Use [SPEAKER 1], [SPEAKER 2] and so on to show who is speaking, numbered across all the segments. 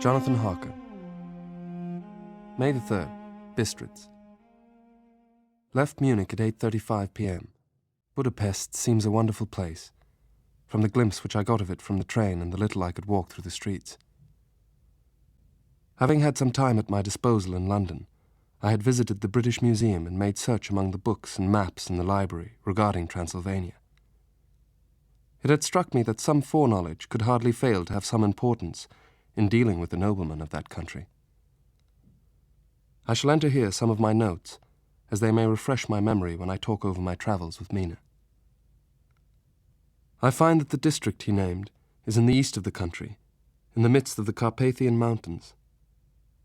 [SPEAKER 1] Jonathan Harker. May the 3rd, Bistritz. Left Munich at 8:35 p.m. Budapest seems a wonderful place, from the glimpse which I got of it from the train and the little I could walk through the streets. Having had some time at my disposal in London, I had visited the British Museum and made search among the books and maps in the library regarding Transylvania. It had struck me that some foreknowledge could hardly fail to have some importance in dealing with the noblemen of that country. I shall enter here some of my notes, as they may refresh my memory when I talk over my travels with Mina. I find that the district he named is in the east of the country, in the midst of the Carpathian Mountains,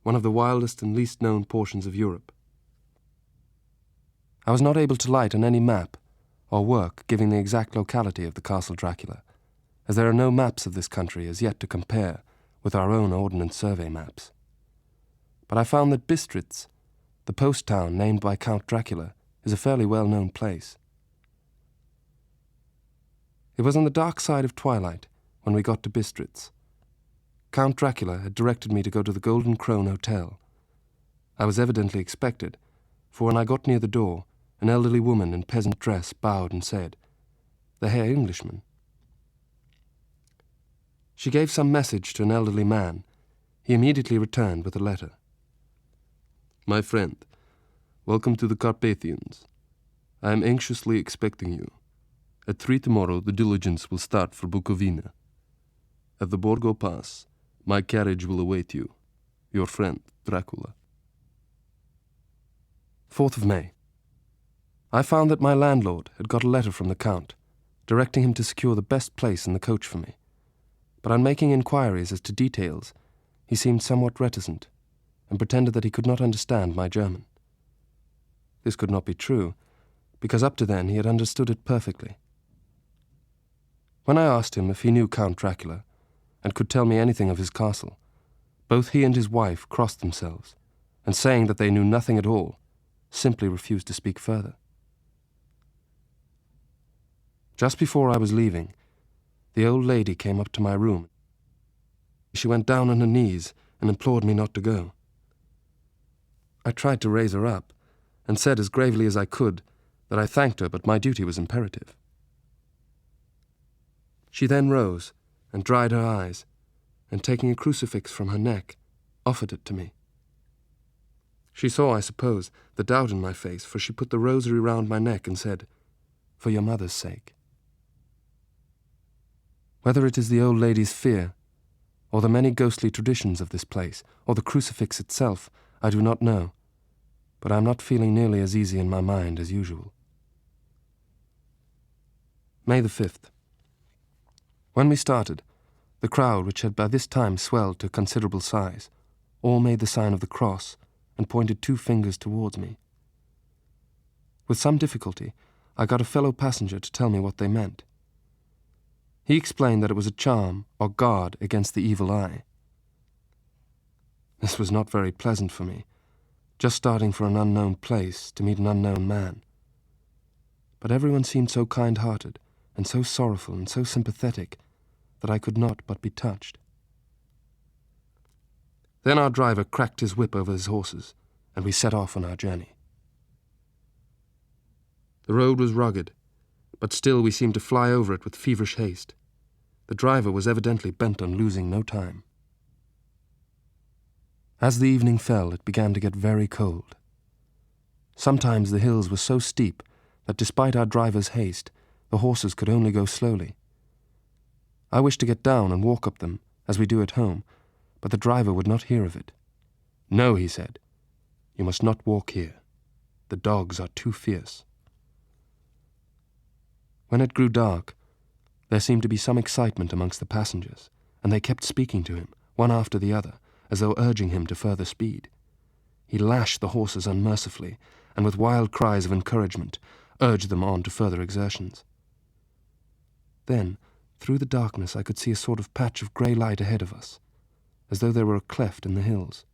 [SPEAKER 1] one of the wildest and least known portions of Europe. I was not able to light on any map or work giving the exact locality of the Castle Dracula, as there are no maps of this country as yet to compare with our own Ordnance Survey maps. But I found that Bistritz, the post town named by Count Dracula, is a fairly well-known place. It was on the dark side of twilight when we got to Bistritz. Count Dracula had directed me to go to the Golden Crone Hotel. I was evidently expected, for when I got near the door, an elderly woman in peasant dress bowed and said, "The Herr Englishman." She gave some message to an elderly man. He immediately returned with a letter. "My friend, welcome to the Carpathians. I am anxiously expecting you. At 3 tomorrow the diligence will start for Bukovina. At the Borgo Pass, my carriage will await you. Your friend, Dracula." 4th of May. I found that my landlord had got a letter from the Count, directing him to secure the best place in the coach for me. But on making inquiries as to details, he seemed somewhat reticent, and pretended that he could not understand my German. This could not be true, because up to then he had understood it perfectly. When I asked him if he knew Count Dracula, and could tell me anything of his castle, both he and his wife crossed themselves, and saying that they knew nothing at all, simply refused to speak further. Just before I was leaving, the old lady came up to my room. She went down on her knees and implored me not to go. I tried to raise her up, and said as gravely as I could that I thanked her, but my duty was imperative. She then rose and dried her eyes, and taking a crucifix from her neck, offered it to me. She saw, I suppose, the doubt in my face, for she put the rosary round my neck and said, "For your mother's sake." Whether it is the old lady's fear, or the many ghostly traditions of this place, or the crucifix itself, I do not know, but I am not feeling nearly as easy in my mind as usual. May the 5th. When we started, the crowd, which had by this time swelled to considerable size, all made the sign of the cross and pointed 2 fingers towards me. With some difficulty, I got a fellow passenger to tell me what they meant. He explained that it was a charm or guard against the evil eye. This was not very pleasant for me, just starting for an unknown place to meet an unknown man. But everyone seemed so kind-hearted and so sorrowful and so sympathetic that I could not but be touched. Then our driver cracked his whip over his horses, and we set off on our journey. The road was rugged, but still we seemed to fly over it with feverish haste. The driver was evidently bent on losing no time. As the evening fell, it began to get very cold. Sometimes the hills were so steep that despite our driver's haste, the horses could only go slowly. I wished to get down and walk up them, as we do at home, but the driver would not hear of it. "No," he said, "you must not walk here. The dogs are too fierce." When it grew dark, there seemed to be some excitement amongst the passengers, and they kept speaking to him, one after the other, as though urging him to further speed. He lashed the horses unmercifully, and with wild cries of encouragement, urged them on to further exertions. Then, through the darkness, I could see a sort of patch of grey light ahead of us, as though there were a cleft in the hills.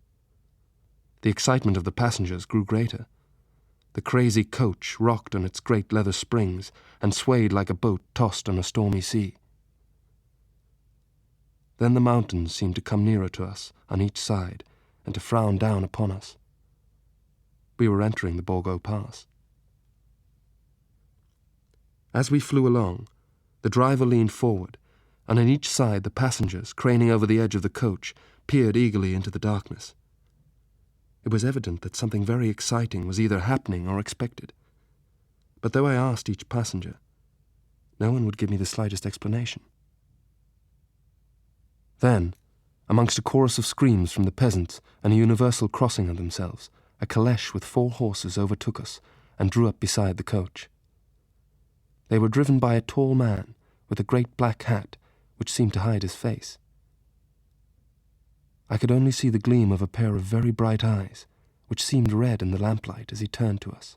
[SPEAKER 1] The excitement of the passengers grew greater. The crazy coach rocked on its great leather springs and swayed like a boat tossed on a stormy sea. Then the mountains seemed to come nearer to us on each side and to frown down upon us. We were entering the Borgo Pass. As we flew along, the driver leaned forward, and on each side the passengers, craning over the edge of the coach, peered eagerly into the darkness. It was evident that something very exciting was either happening or expected. But though I asked each passenger, no one would give me the slightest explanation. Then, amongst a chorus of screams from the peasants and a universal crossing of themselves, a caleche with 4 horses overtook us and drew up beside the coach. They were driven by a tall man with a great black hat which seemed to hide his face. I could only see the gleam of a pair of very bright eyes, which seemed red in the lamplight as he turned to us.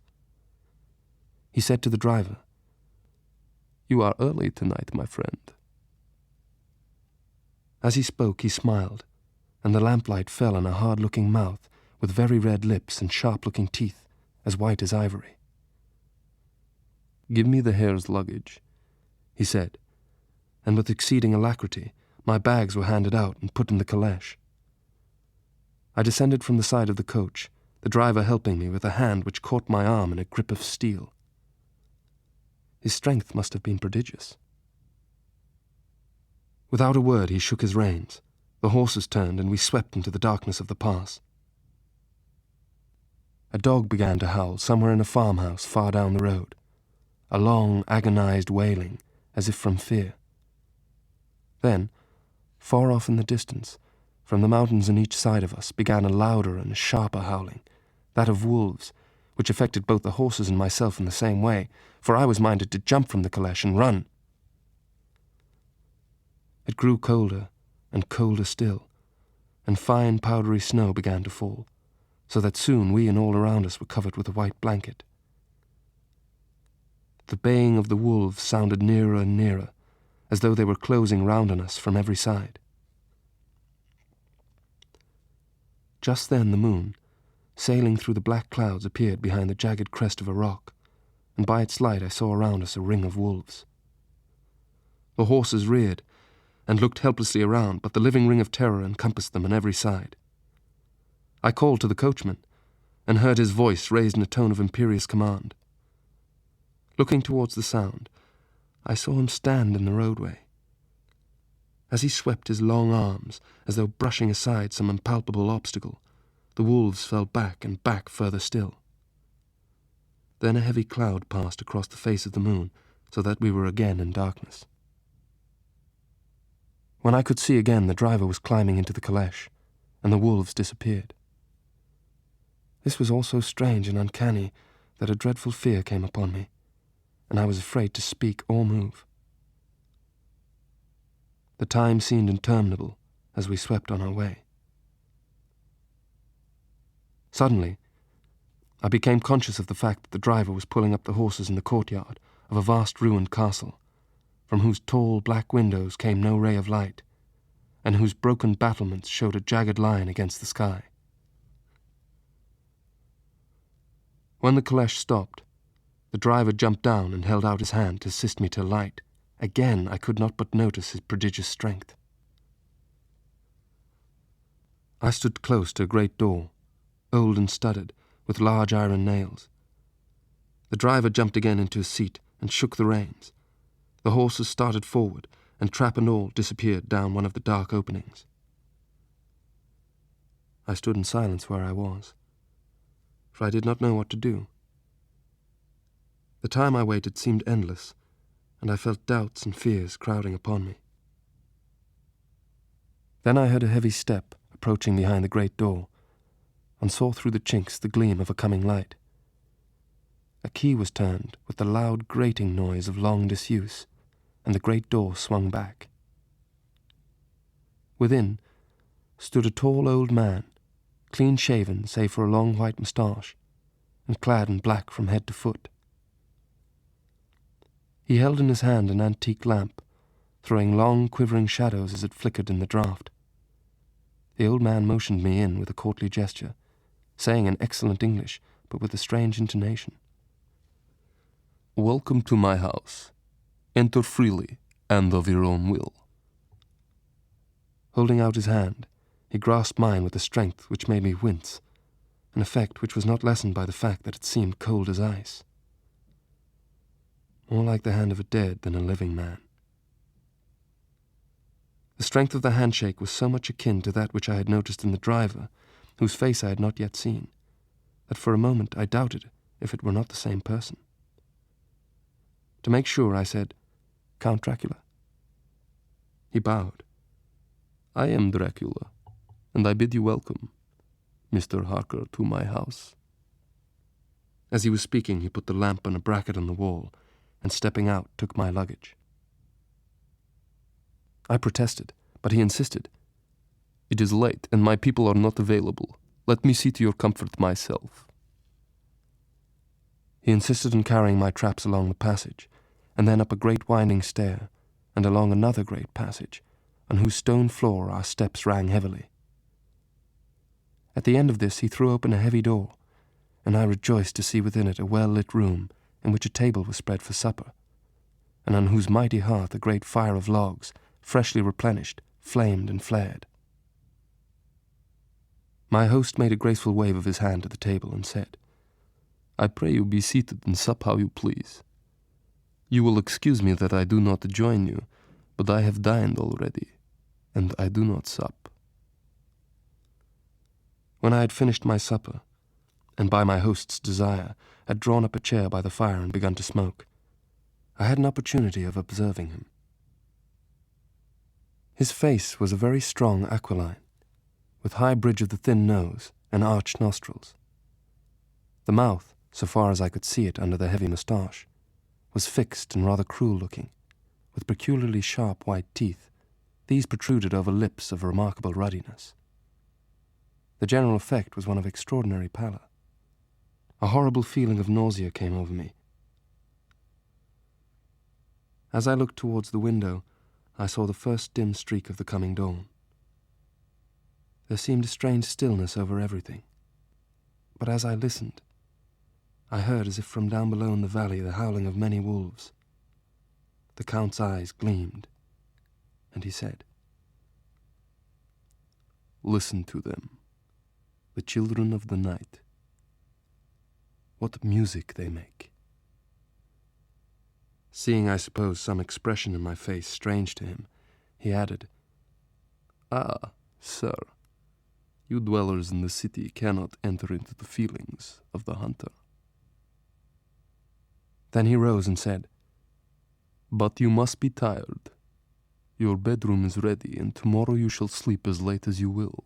[SPEAKER 1] He said to the driver, "You are early tonight, my friend." As he spoke, he smiled, and the lamplight fell on a hard-looking mouth with very red lips and sharp-looking teeth, as white as ivory. "Give me the Herr's luggage," he said, and with exceeding alacrity my bags were handed out and put in the caleche. I descended from the side of the coach, the driver helping me with a hand which caught my arm in a grip of steel. His strength must have been prodigious. Without a word he shook his reins, the horses turned, and we swept into the darkness of the pass. A dog began to howl somewhere in a farmhouse far down the road, a long, agonized wailing, as if from fear. Then, far off in the distance, from the mountains on each side of us, began a louder and sharper howling, that of wolves, which affected both the horses and myself in the same way, for I was minded to jump from the caleche and run. It grew colder and colder still, and fine powdery snow began to fall, so that soon we and all around us were covered with a white blanket. The baying of the wolves sounded nearer and nearer, as though they were closing round on us from every side. Just then the moon, sailing through the black clouds, appeared behind the jagged crest of a rock, and by its light I saw around us a ring of wolves. The horses reared and looked helplessly around, but the living ring of terror encompassed them on every side. I called to the coachman, and heard his voice raised in a tone of imperious command. Looking towards the sound, I saw him stand in the roadway. As he swept his long arms, as though brushing aside some impalpable obstacle, the wolves fell back and back further still. Then a heavy cloud passed across the face of the moon, so that we were again in darkness. When I could see again, the driver was climbing into the caleche, and the wolves disappeared. This was all so strange and uncanny that a dreadful fear came upon me, and I was afraid to speak or move. The time seemed interminable as we swept on our way. Suddenly, I became conscious of the fact that the driver was pulling up the horses in the courtyard of a vast ruined castle, from whose tall black windows came no ray of light, and whose broken battlements showed a jagged line against the sky. When the caleche stopped, the driver jumped down and held out his hand to assist me to alight. Again I could not but notice his prodigious strength. I stood close to a great door, old and studded, with large iron nails. The driver jumped again into his seat and shook the reins. The horses started forward, and trap and all disappeared down one of the dark openings. I stood in silence where I was, for I did not know what to do. The time I waited seemed endless, and I felt doubts and fears crowding upon me. Then I heard a heavy step approaching behind the great door, and saw through the chinks the gleam of a coming light. A key was turned with the loud grating noise of long disuse, and the great door swung back. Within stood a tall old man, clean-shaven save for a long white moustache, and clad in black from head to foot. He held in his hand an antique lamp, throwing long, quivering shadows as it flickered in the draught. The old man motioned me in with a courtly gesture, saying in excellent English, but with a strange intonation, "Welcome to my house. Enter freely, and of your own will." Holding out his hand, he grasped mine with a strength which made me wince, an effect which was not lessened by the fact that it seemed cold as ice. More like the hand of a dead than a living man. The strength of the handshake was so much akin to that which I had noticed in the driver, whose face I had not yet seen, that for a moment I doubted if it were not the same person. To make sure, I said, "Count Dracula." He bowed. "I am Dracula, and I bid you welcome, Mr. Harker, to my house." As he was speaking, he put the lamp on a bracket on the wall, and stepping out, took my luggage. I protested, but he insisted. "It is late, and my people are not available. Let me see to your comfort myself." He insisted on carrying my traps along the passage, and then up a great winding stair, and along another great passage, on whose stone floor our steps rang heavily. At the end of this he threw open a heavy door, and I rejoiced to see within it a well-lit room in which a table was spread for supper, and on whose mighty hearth a great fire of logs, freshly replenished, flamed and flared. My host made a graceful wave of his hand to the table and said, "I pray you be seated and sup how you please. You will excuse me that I do not join you, but I have dined already, and I do not sup." When I had finished my supper, and by my host's desire had drawn up a chair by the fire and begun to smoke, I had an opportunity of observing him. His face was a very strong aquiline, with high bridge of the thin nose and arched nostrils. The mouth, so far as I could see it under the heavy moustache, was fixed and rather cruel-looking, with peculiarly sharp white teeth. These protruded over lips of remarkable ruddiness. The general effect was one of extraordinary pallor. A horrible feeling of nausea came over me. As I looked towards the window, I saw the first dim streak of the coming dawn. There seemed a strange stillness over everything, but as I listened, I heard as if from down below in the valley the howling of many wolves. The Count's eyes gleamed, and he said, "Listen to them, the children of the night. What music they make." Seeing, I suppose, some expression in my face strange to him, he added, "Ah, sir, you dwellers in the city cannot enter into the feelings of the hunter." Then he rose and said, "But you must be tired. Your bedroom is ready, and tomorrow you shall sleep as late as you will."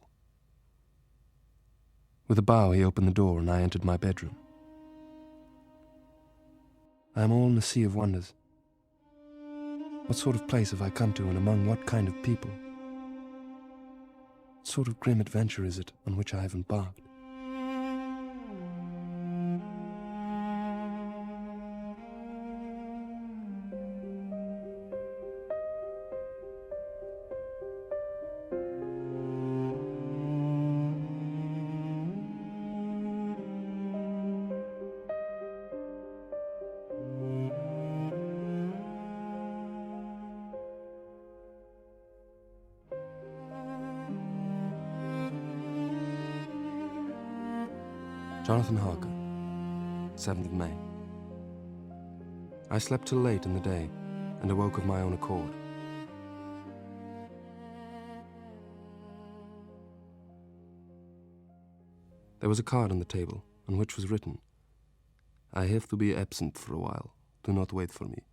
[SPEAKER 1] With a bow he opened the door, and I entered my bedroom. I am all in a sea of wonders. What sort of place have I come to, and among what kind of people? What sort of grim adventure is it on which I have embarked? Jonathan Harker, 7th of May. I slept till late in the day and awoke of my own accord. There was a card on the table on which was written, "I have to be absent for a while. Do not wait for me."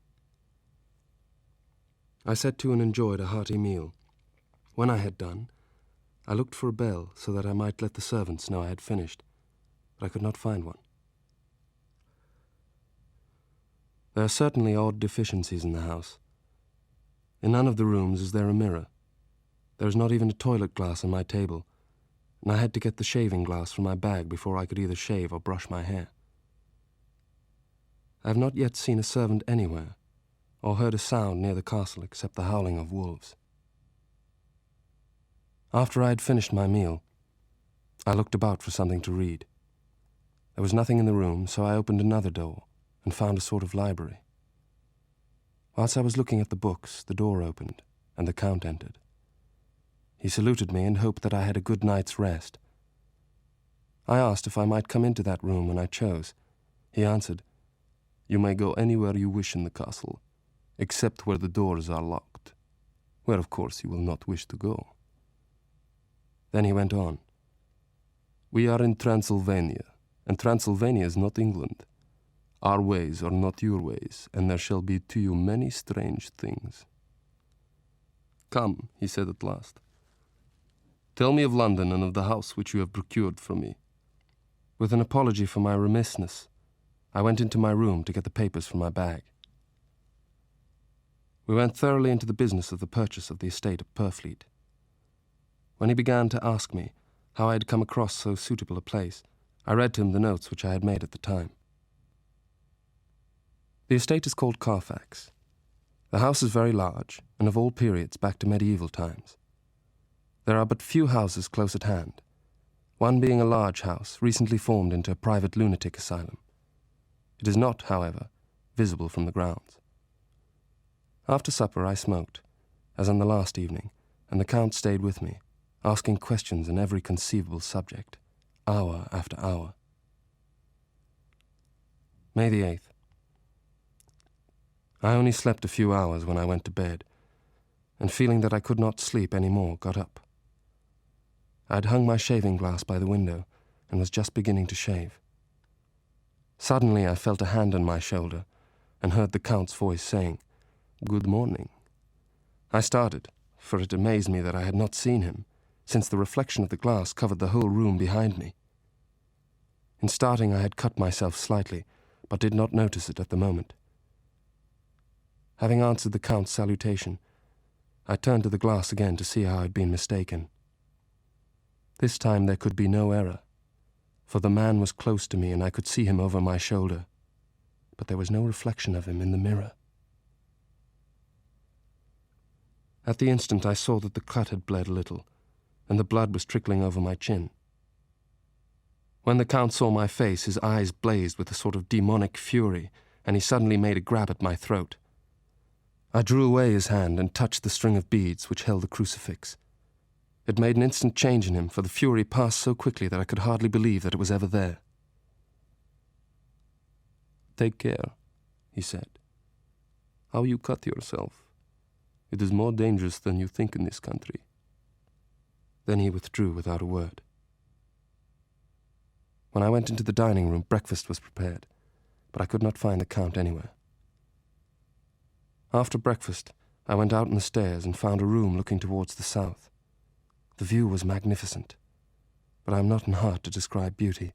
[SPEAKER 1] I set to and enjoyed a hearty meal. When I had done, I looked for a bell so that I might let the servants know I had finished, but I could not find one. There are certainly odd deficiencies in the house. In none of the rooms is there a mirror. There is not even a toilet glass on my table, and I had to get the shaving glass from my bag before I could either shave or brush my hair. I have not yet seen a servant anywhere, or heard a sound near the castle except the howling of wolves. After I had finished my meal, I looked about for something to read. There was nothing in the room, so I opened another door and found a sort of library. Whilst I was looking at the books, the door opened, and the Count entered. He saluted me and hoped that I had a good night's rest. I asked if I might come into that room when I chose. He answered, "You may go anywhere you wish in the castle, except where the doors are locked, where of course you will not wish to go." Then he went on, "We are in Transylvania, and Transylvania is not England. Our ways are not your ways, and there shall be to you many strange things." "Come," he said at last. "Tell me of London and of the house which you have procured from me." With an apology for my remissness, I went into my room to get the papers from my bag. We went thoroughly into the business of the purchase of the estate of Purfleet. When he began to ask me how I had come across so suitable a place, I read to him the notes which I had made at the time. The estate is called Carfax. The house is very large, and of all periods back to medieval times. There are but few houses close at hand, one being a large house recently formed into a private lunatic asylum. It is not, however, visible from the grounds. After supper I smoked, as on the last evening, and the Count stayed with me, asking questions on every conceivable subject, hour after hour. May the 8th. I only slept a few hours when I went to bed, and feeling that I could not sleep any more, got up. I had hung my shaving glass by the window and was just beginning to shave. Suddenly I felt a hand on my shoulder and heard the Count's voice saying, "Good morning." I started, for it amazed me that I had not seen him, since the reflection of the glass covered the whole room behind me. In starting I had cut myself slightly, but did not notice it at the moment. Having answered the Count's salutation, I turned to the glass again to see how I had been mistaken. This time there could be no error, for the man was close to me and I could see him over my shoulder, but there was no reflection of him in the mirror. At the instant I saw that the cut had bled a little, and the blood was trickling over my chin. When the Count saw my face, his eyes blazed with a sort of demonic fury, and he suddenly made a grab at my throat. I drew away his hand and touched the string of beads which held the crucifix. It made an instant change in him, for the fury passed so quickly that I could hardly believe that it was ever there. "Take care," he said. "How you cut yourself. It is more dangerous than you think in this country." Then he withdrew without a word. When I went into the dining room, breakfast was prepared, but I could not find the Count anywhere. After breakfast, I went out on the stairs and found a room looking towards the south. The view was magnificent, but I am not in heart to describe beauty,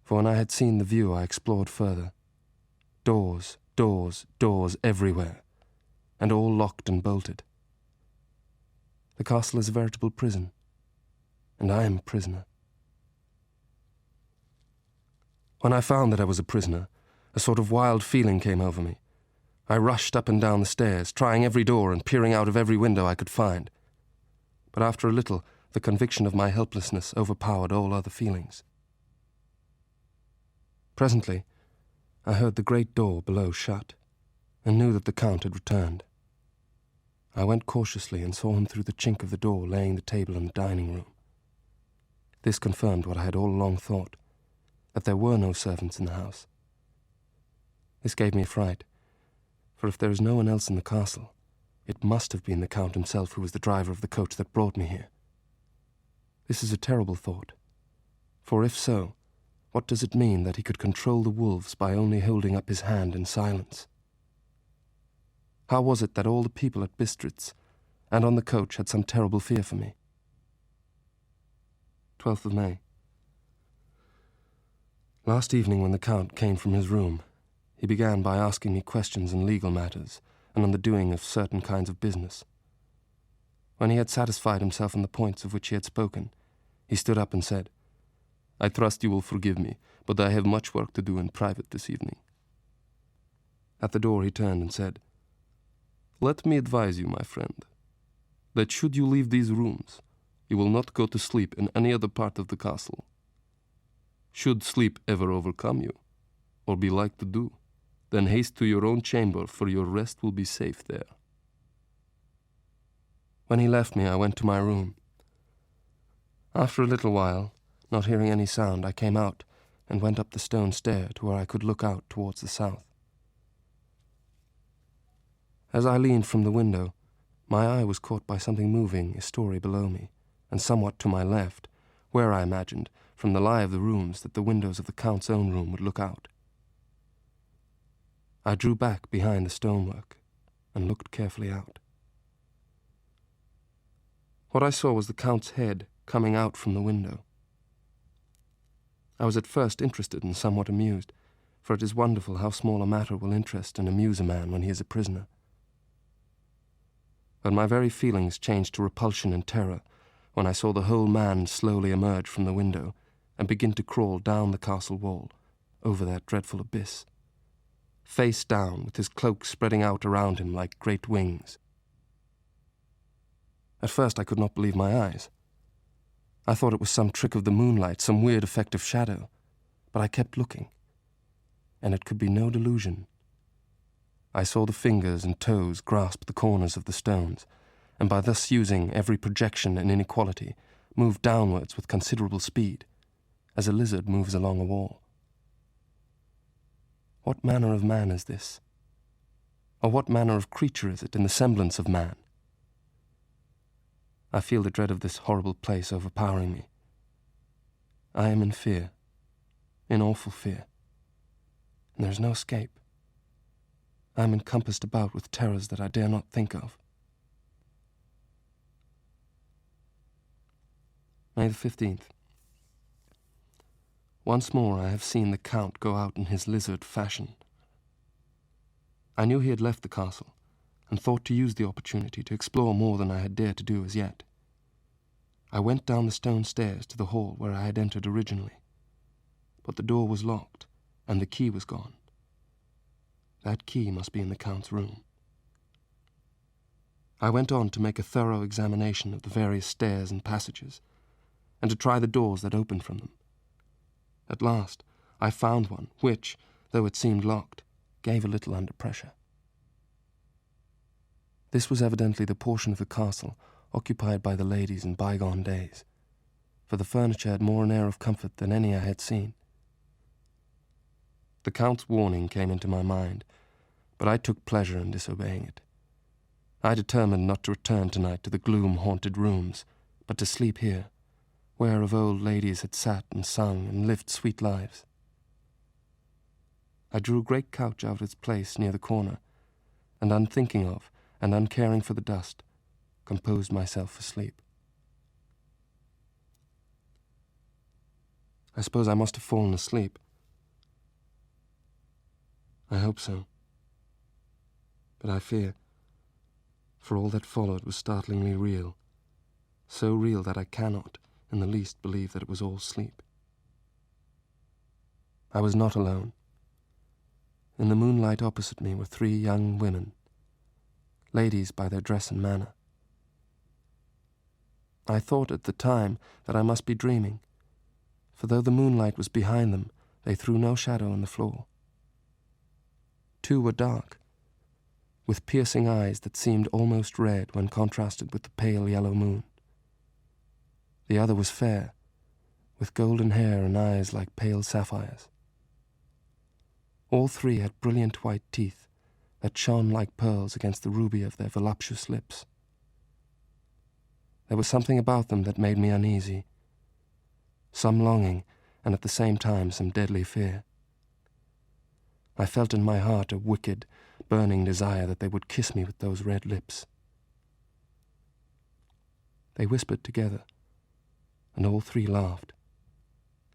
[SPEAKER 1] for when I had seen the view I explored further. Doors, doors, doors everywhere, and all locked and bolted. The castle is a veritable prison, and I am a prisoner. When I found that I was a prisoner, a sort of wild feeling came over me. I rushed up and down the stairs, trying every door and peering out of every window I could find. But after a little, the conviction of my helplessness overpowered all other feelings. Presently, I heard the great door below shut, and knew that the Count had returned. I went cautiously and saw him through the chink of the door laying the table in the dining room. This confirmed what I had all along thought, that there were no servants in the house. This gave me a fright, for if there is no one else in the castle, it must have been the Count himself who was the driver of the coach that brought me here. This is a terrible thought, for if so, what does it mean that he could control the wolves by only holding up his hand in silence? How was it that all the people at Bistritz and on the coach had some terrible fear for me? 12th of May. Last evening when the Count came from his room, he began by asking me questions on legal matters and on the doing of certain kinds of business. When he had satisfied himself on the points of which he had spoken, he stood up and said, "I trust you will forgive me, but I have much work to do in private this evening." At the door he turned and said, "Let me advise you, my friend, that should you leave these rooms, you will not go to sleep in any other part of the castle. Should sleep ever overcome you, or be like to do, then haste to your own chamber, for your rest will be safe there." When he left me, I went to my room. After a little while, not hearing any sound, I came out and went up the stone stair to where I could look out towards the south. As I leaned from the window, my eye was caught by something moving a story below me, and somewhat to my left, where I imagined, from the lie of the rooms, that the windows of the Count's own room would look out. I drew back behind the stonework and looked carefully out. What I saw was the Count's head coming out from the window. I was at first interested and somewhat amused, for it is wonderful how small a matter will interest and amuse a man when he is a prisoner. But my very feelings changed to repulsion and terror when I saw the whole man slowly emerge from the window and begin to crawl down the castle wall, over that dreadful abyss, face down, with his cloak spreading out around him like great wings. At first I could not believe my eyes. I thought it was some trick of the moonlight, some weird effect of shadow, but I kept looking, and it could be no delusion. I saw the fingers and toes grasp the corners of the stones, and by thus using every projection and inequality, move downwards with considerable speed, as a lizard moves along a wall. What manner of man is this? Or what manner of creature is it in the semblance of man? I feel the dread of this horrible place overpowering me. I am in fear, in awful fear, and there is no escape. I am encompassed about with terrors that I dare not think of. May the 15th. Once more I have seen the Count go out in his lizard fashion. I knew he had left the castle, and thought to use the opportunity to explore more than I had dared to do as yet. I went down the stone stairs to the hall where I had entered originally, but the door was locked, and the key was gone. That key must be in the Count's room. I went on to make a thorough examination of the various stairs and passages, and to try the doors that opened from them. At last, I found one which, though it seemed locked, gave a little under pressure. This was evidently the portion of the castle occupied by the ladies in bygone days, for the furniture had more an air of comfort than any I had seen. The Count's warning came into my mind, but I took pleasure in disobeying it. I determined not to return tonight to the gloom-haunted rooms, but to sleep here, where of old ladies had sat and sung and lived sweet lives. I drew a great couch out of its place near the corner, and unthinking of, and uncaring for the dust, composed myself for sleep. I suppose I must have fallen asleep. I hope so. But I fear, for all that followed was startlingly real, so real that I cannot, in the least, believe that it was all sleep. I was not alone. In the moonlight opposite me were 3 young women, ladies by their dress and manner. I thought at the time that I must be dreaming, for though the moonlight was behind them, they threw no shadow on the floor. 2 were dark, with piercing eyes that seemed almost red when contrasted with the pale yellow moon. The other was fair, with golden hair and eyes like pale sapphires. All 3 had brilliant white teeth that shone like pearls against the ruby of their voluptuous lips. There was something about them that made me uneasy, some longing, and at the same time some deadly fear. I felt in my heart a wicked, burning desire that they would kiss me with those red lips. They whispered together, and all 3 laughed.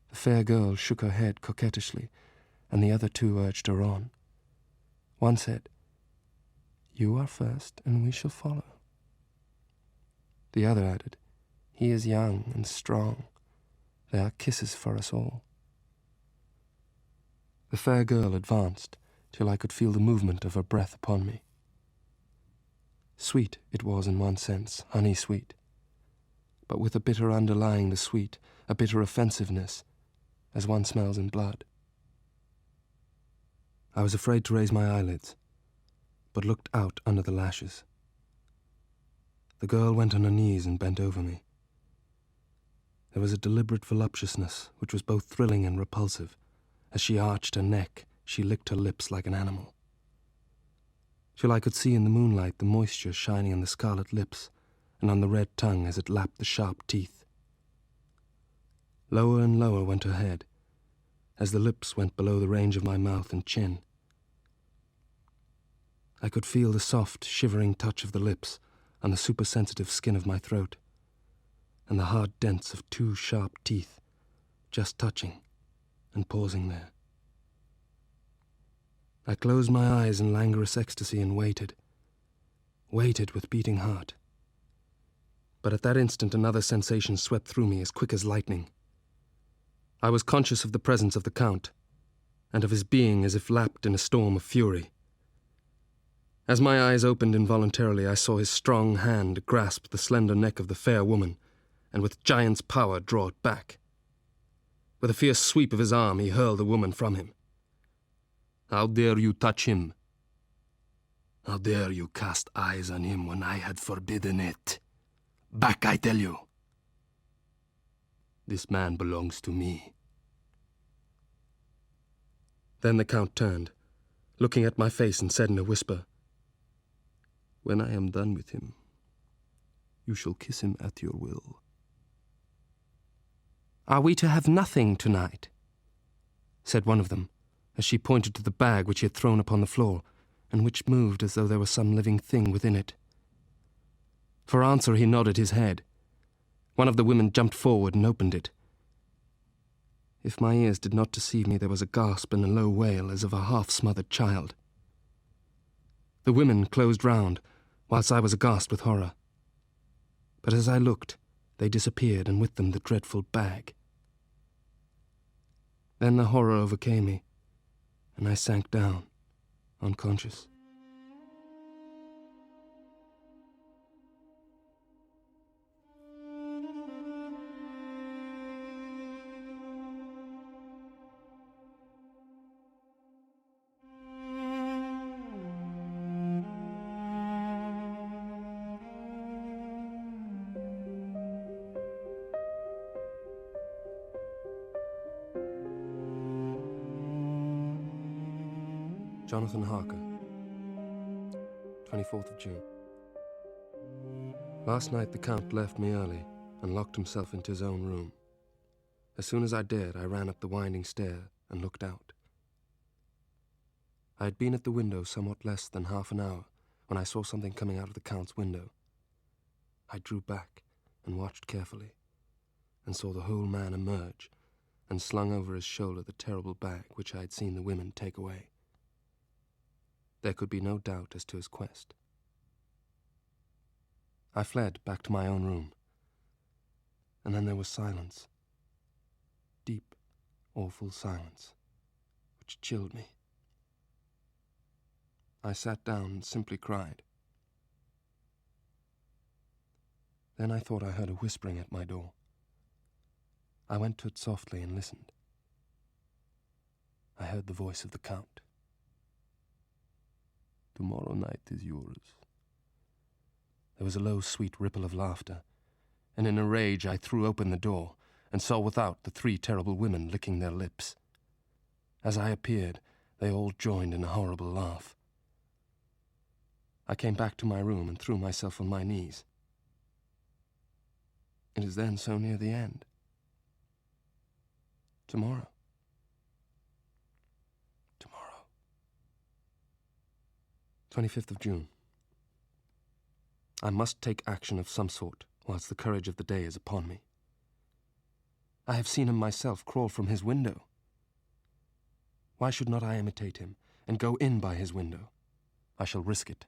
[SPEAKER 1] The fair girl shook her head coquettishly, and the other 2 urged her on. One said, "You are first, and we shall follow." The other added, "He is young and strong. There are kisses for us all." The fair girl advanced till I could feel the movement of her breath upon me. Sweet it was in one sense, honey-sweet, but with a bitter underlying the sweet, a bitter offensiveness, as one smells in blood. I was afraid to raise my eyelids, but looked out under the lashes. The girl went on her knees and bent over me. There was a deliberate voluptuousness which was both thrilling and repulsive. As she arched her neck, she licked her lips like an animal. Till I could see in the moonlight the moisture shining on the scarlet lips and on the red tongue as it lapped the sharp teeth. Lower and lower went her head, as the lips went below the range of my mouth and chin. I could feel the soft, shivering touch of the lips on the supersensitive skin of my throat, and the hard dents of two sharp teeth, just touching and pausing there. I closed my eyes in languorous ecstasy and waited with beating heart. But at that instant another sensation swept through me as quick as lightning. I was conscious of the presence of the Count, and of his being as if lapped in a storm of fury. As my eyes opened involuntarily, I saw his strong hand grasp the slender neck of the fair woman, and with giant's power draw it back. With a fierce sweep of his arm, he hurled the woman from him. "How dare you touch him? How dare you cast eyes on him when I had forbidden it? Back, I tell you! This man belongs to me." Then the Count turned, looking at my face, and said in a whisper, "When I am done with him, you shall kiss him at your will." "Are we to have nothing tonight?" said one of them, as she pointed to the bag which he had thrown upon the floor, and which moved as though there were some living thing within it. For answer he nodded his head. One of the women jumped forward and opened it. If my ears did not deceive me, there was a gasp and a low wail as of a half-smothered child. The women closed round, whilst I was aghast with horror. But as I looked, they disappeared, and with them the dreadful bag. Then the horror overcame me, and I sank down, unconscious. Jonathan Harker, 24th of June. Last night the Count left me early and locked himself into his own room. As soon as I dared, I ran up the winding stair and looked out. I had been at the window somewhat less than half an hour when I saw something coming out of the Count's window. I drew back and watched carefully, and saw the whole man emerge and slung over his shoulder the terrible bag which I had seen the women take away. There could be no doubt as to his quest. I fled back to my own room, and then there was silence. Deep, awful silence, which chilled me. I sat down and simply cried. Then I thought I heard a whispering at my door. I went to it softly and listened. I heard the voice of the Count. "Tomorrow night is yours." There was a low, sweet ripple of laughter, and in a rage I threw open the door and saw without the three terrible women licking their lips. As I appeared, they all joined in a horrible laugh. I came back to my room and threw myself on my knees. It is then so near the end. Tomorrow. 25th of June. I must take action of some sort whilst the courage of the day is upon me. I have seen him myself crawl from his window. Why should not I imitate him and go in by his window? I shall risk it.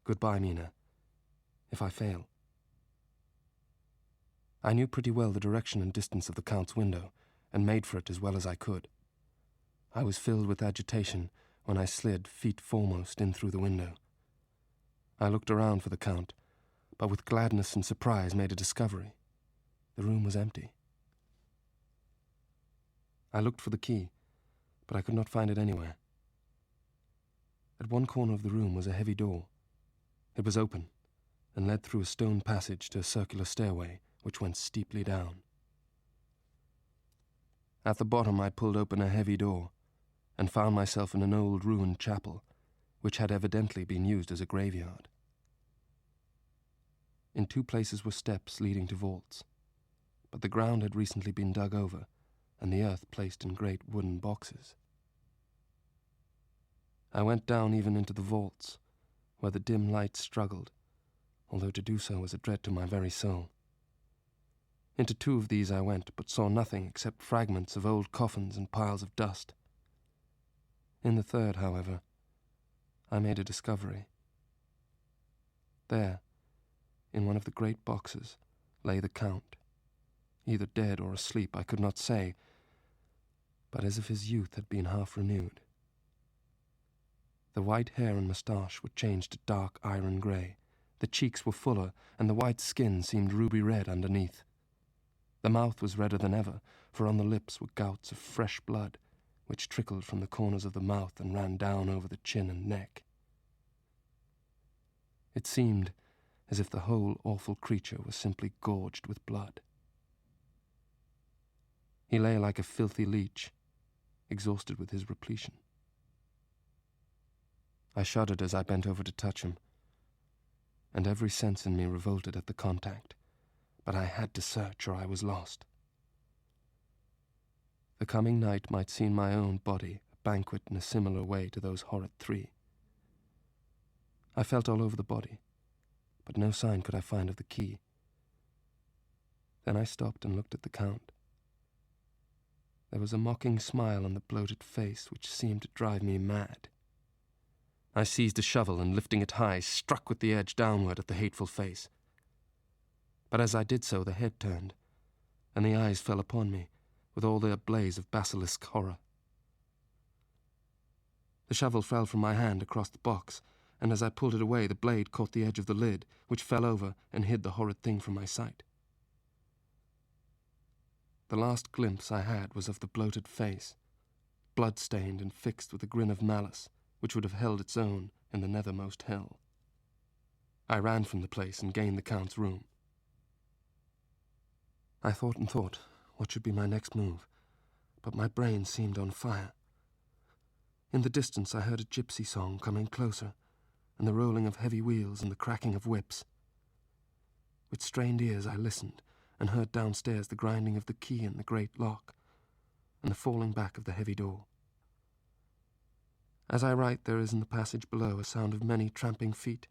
[SPEAKER 1] Goodbye, Mina, if I fail. I knew pretty well the direction and distance of the Count's window, and made for it as well as I could. I was filled with agitation when I slid feet foremost in through the window. I looked around for the Count, but with gladness and surprise made a discovery. The room was empty. I looked for the key, but I could not find it anywhere. At one corner of the room was a heavy door. It was open, and led through a stone passage to a circular stairway which went steeply down. At the bottom I pulled open a heavy door and found myself in an old ruined chapel which had evidently been used as a graveyard. In 2 places were steps leading to vaults, but the ground had recently been dug over and the earth placed in great wooden boxes. I went down even into the vaults, where the dim light struggled, although to do so was a dread to my very soul. Into 2 of these I went, but saw nothing except fragments of old coffins and piles of dust. In the 3rd, however, I made a discovery. There, in one of the great boxes, lay the Count, either dead or asleep, I could not say, but as if his youth had been half renewed. The white hair and moustache were changed to dark iron grey, the cheeks were fuller, and the white skin seemed ruby red underneath. The mouth was redder than ever, for on the lips were gouts of fresh blood, which trickled from the corners of the mouth and ran down over the chin and neck. It seemed as if the whole awful creature was simply gorged with blood. He lay like a filthy leech, exhausted with his repletion. I shuddered as I bent over to touch him, and every sense in me revolted at the contact, but I had to search or I was lost. The coming night might see in my own body a banquet in a similar way to those horrid 3. I felt all over the body, but no sign could I find of the key. Then I stopped and looked at the Count. There was a mocking smile on the bloated face which seemed to drive me mad. I seized a shovel and, lifting it high, struck with the edge downward at the hateful face. But as I did so, the head turned, and the eyes fell upon me, with all their blaze of basilisk horror. The shovel fell from my hand across the box, and as I pulled it away, the blade caught the edge of the lid, which fell over and hid the horrid thing from my sight. The last glimpse I had was of the bloated face, blood-stained and fixed with a grin of malice, which would have held its own in the nethermost hell. I ran from the place and gained the Count's room. I thought and thought what should be my next move, but my brain seemed on fire. In the distance I heard a gypsy song coming closer, and the rolling of heavy wheels and the cracking of whips. With strained ears I listened, and heard downstairs the grinding of the key in the great lock, and the falling back of the heavy door. As I write, there is in the passage below a sound of many tramping feet,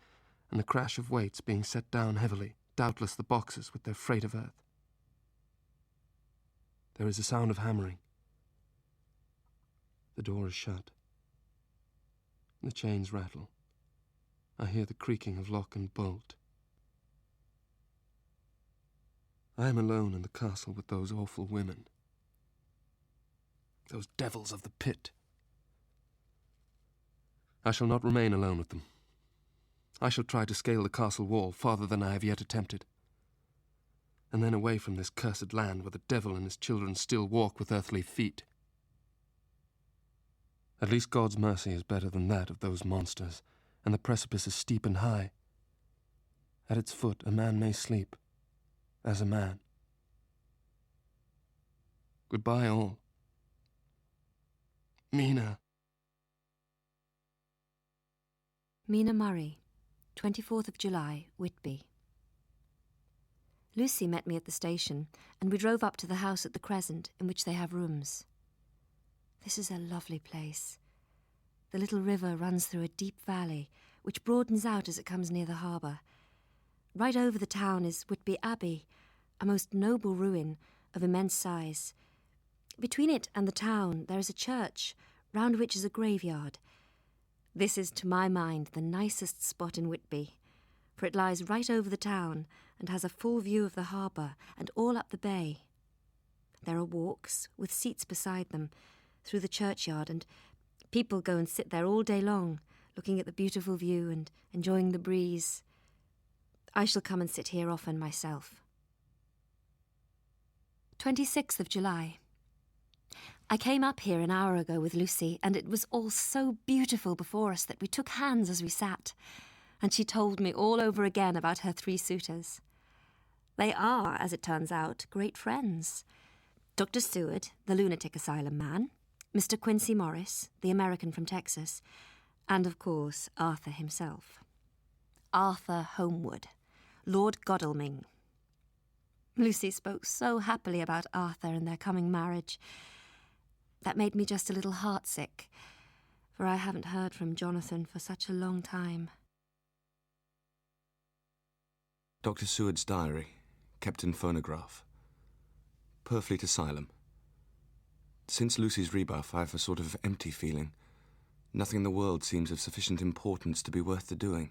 [SPEAKER 1] and the crash of weights being set down heavily, doubtless the boxes with their freight of earth. There is a sound of hammering. The door is shut. The chains rattle. I hear the creaking of lock and bolt. I am alone in the castle with those awful women. Those devils of the pit. I shall not remain alone with them. I shall try to scale the castle wall farther than I have yet attempted, and then away from this cursed land where the devil and his children still walk with earthly feet. At least God's mercy is better than that of those monsters, and the precipice is steep and high. At its foot a man may sleep, as a man. Goodbye all. Mina.
[SPEAKER 2] Mina Murray, 24th of July, Whitby. Lucy met me at the station, and we drove up to the house at the Crescent, in which they have rooms. This is a lovely place. The little river runs through a deep valley, which broadens out as it comes near the harbour. Right over the town is Whitby Abbey, a most noble ruin of immense size. Between it and the town there is a church, round which is a graveyard. This is, to my mind, the nicest spot in Whitby, for it lies right over the town and has a full view of the harbour and all up the bay. There are walks, with seats beside them, through the churchyard, and people go and sit there all day long, looking at the beautiful view and enjoying the breeze. I shall come and sit here often myself. 26th of July. I came up here an hour ago with Lucy, and it was all so beautiful before us that we took hands as we sat, and she told me all over again about her 3 suitors. They are, as it turns out, great friends. Dr. Seward, the lunatic asylum man, Mr. Quincy Morris, the American from Texas, and, of course, Arthur himself. Arthur Homewood, Lord Godalming. Lucy spoke so happily about Arthur and their coming marriage. That made me just a little heartsick, for I haven't heard from Jonathan for such a long time.
[SPEAKER 3] Dr. Seward's diary, kept in phonograph. Purfleet Asylum. Since Lucy's rebuff, I have a sort of empty feeling. Nothing in the world seems of sufficient importance to be worth the doing.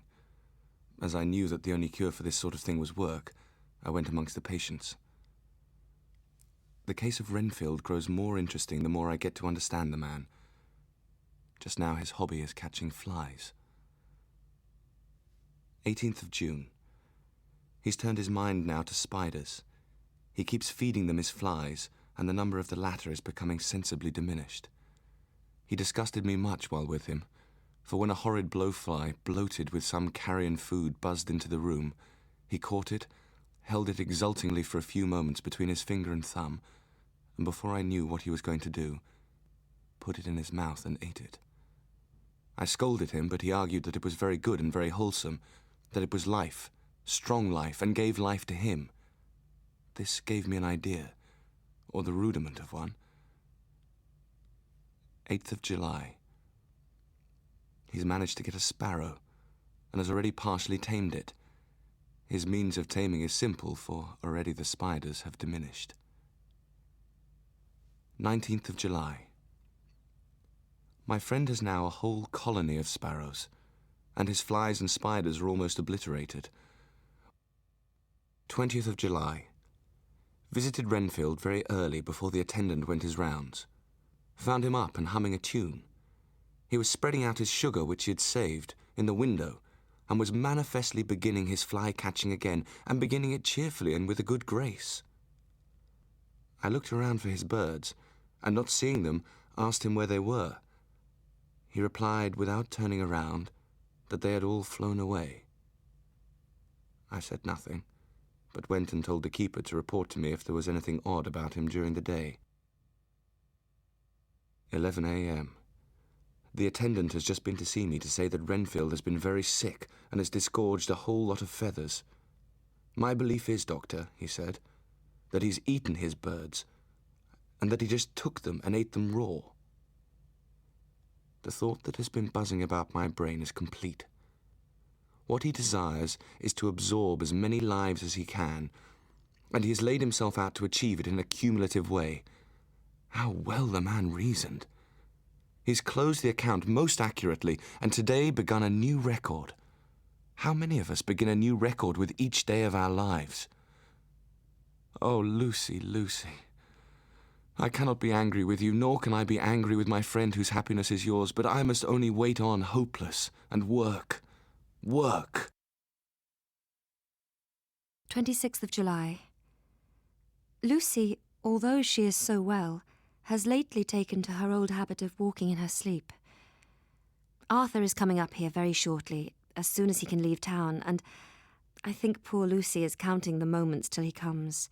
[SPEAKER 3] As I knew that the only cure for this sort of thing was work, I went amongst the patients. The case of Renfield grows more interesting the more I get to understand the man. Just now his hobby is catching flies. 18th of June. He's turned his mind now to spiders. He keeps feeding them his flies, and the number of the latter is becoming sensibly diminished. He disgusted me much while with him, for when a horrid blowfly, bloated with some carrion food, buzzed into the room, he caught it, held it exultingly for a few moments between his finger and thumb, and before I knew what he was going to do, put it in his mouth and ate it. I scolded him, but he argued that it was very good and very wholesome, that it was life, strong life, and gave life to him. This gave me an idea, or the rudiment of one. 8th of July. He's managed to get a sparrow, and has already partially tamed it. His means of taming is simple, for already the spiders have diminished. 19th of July. My friend has now a whole colony of sparrows, and his flies and spiders are almost obliterated. 20th of July. Visited Renfield very early before the attendant went his rounds. Found him up and humming a tune. He was spreading out his sugar, which he had saved, in the window, and was manifestly beginning his fly-catching again, and beginning it cheerfully and with a good grace. I looked around for his birds, and not seeing them, asked him where they were. He replied, without turning around, that they had all flown away. I said nothing, but went and told the keeper to report to me if there was anything odd about him during the day. 11 a.m. The attendant has just been to see me to say that Renfield has been very sick and has disgorged a whole lot of feathers. My belief is, Doctor, he said, that he's eaten his birds, and that he just took them and ate them raw. The thought that has been buzzing about my brain is complete. What he desires is to absorb as many lives as he can, and he has laid himself out to achieve it in a cumulative way. How well the man reasoned! He's closed the account most accurately, and today begun a new record. How many of us begin a new record with each day of our lives? Oh, Lucy, Lucy. I cannot be angry with you, nor can I be angry with my friend whose happiness is yours, but I must only wait on hopeless and work. Work.
[SPEAKER 2] 26th of July. Lucy, although she is so well, has lately taken to her old habit of walking in her sleep. Arthur is coming up here very shortly, as soon as he can leave town, and I think poor Lucy is counting the moments till he comes.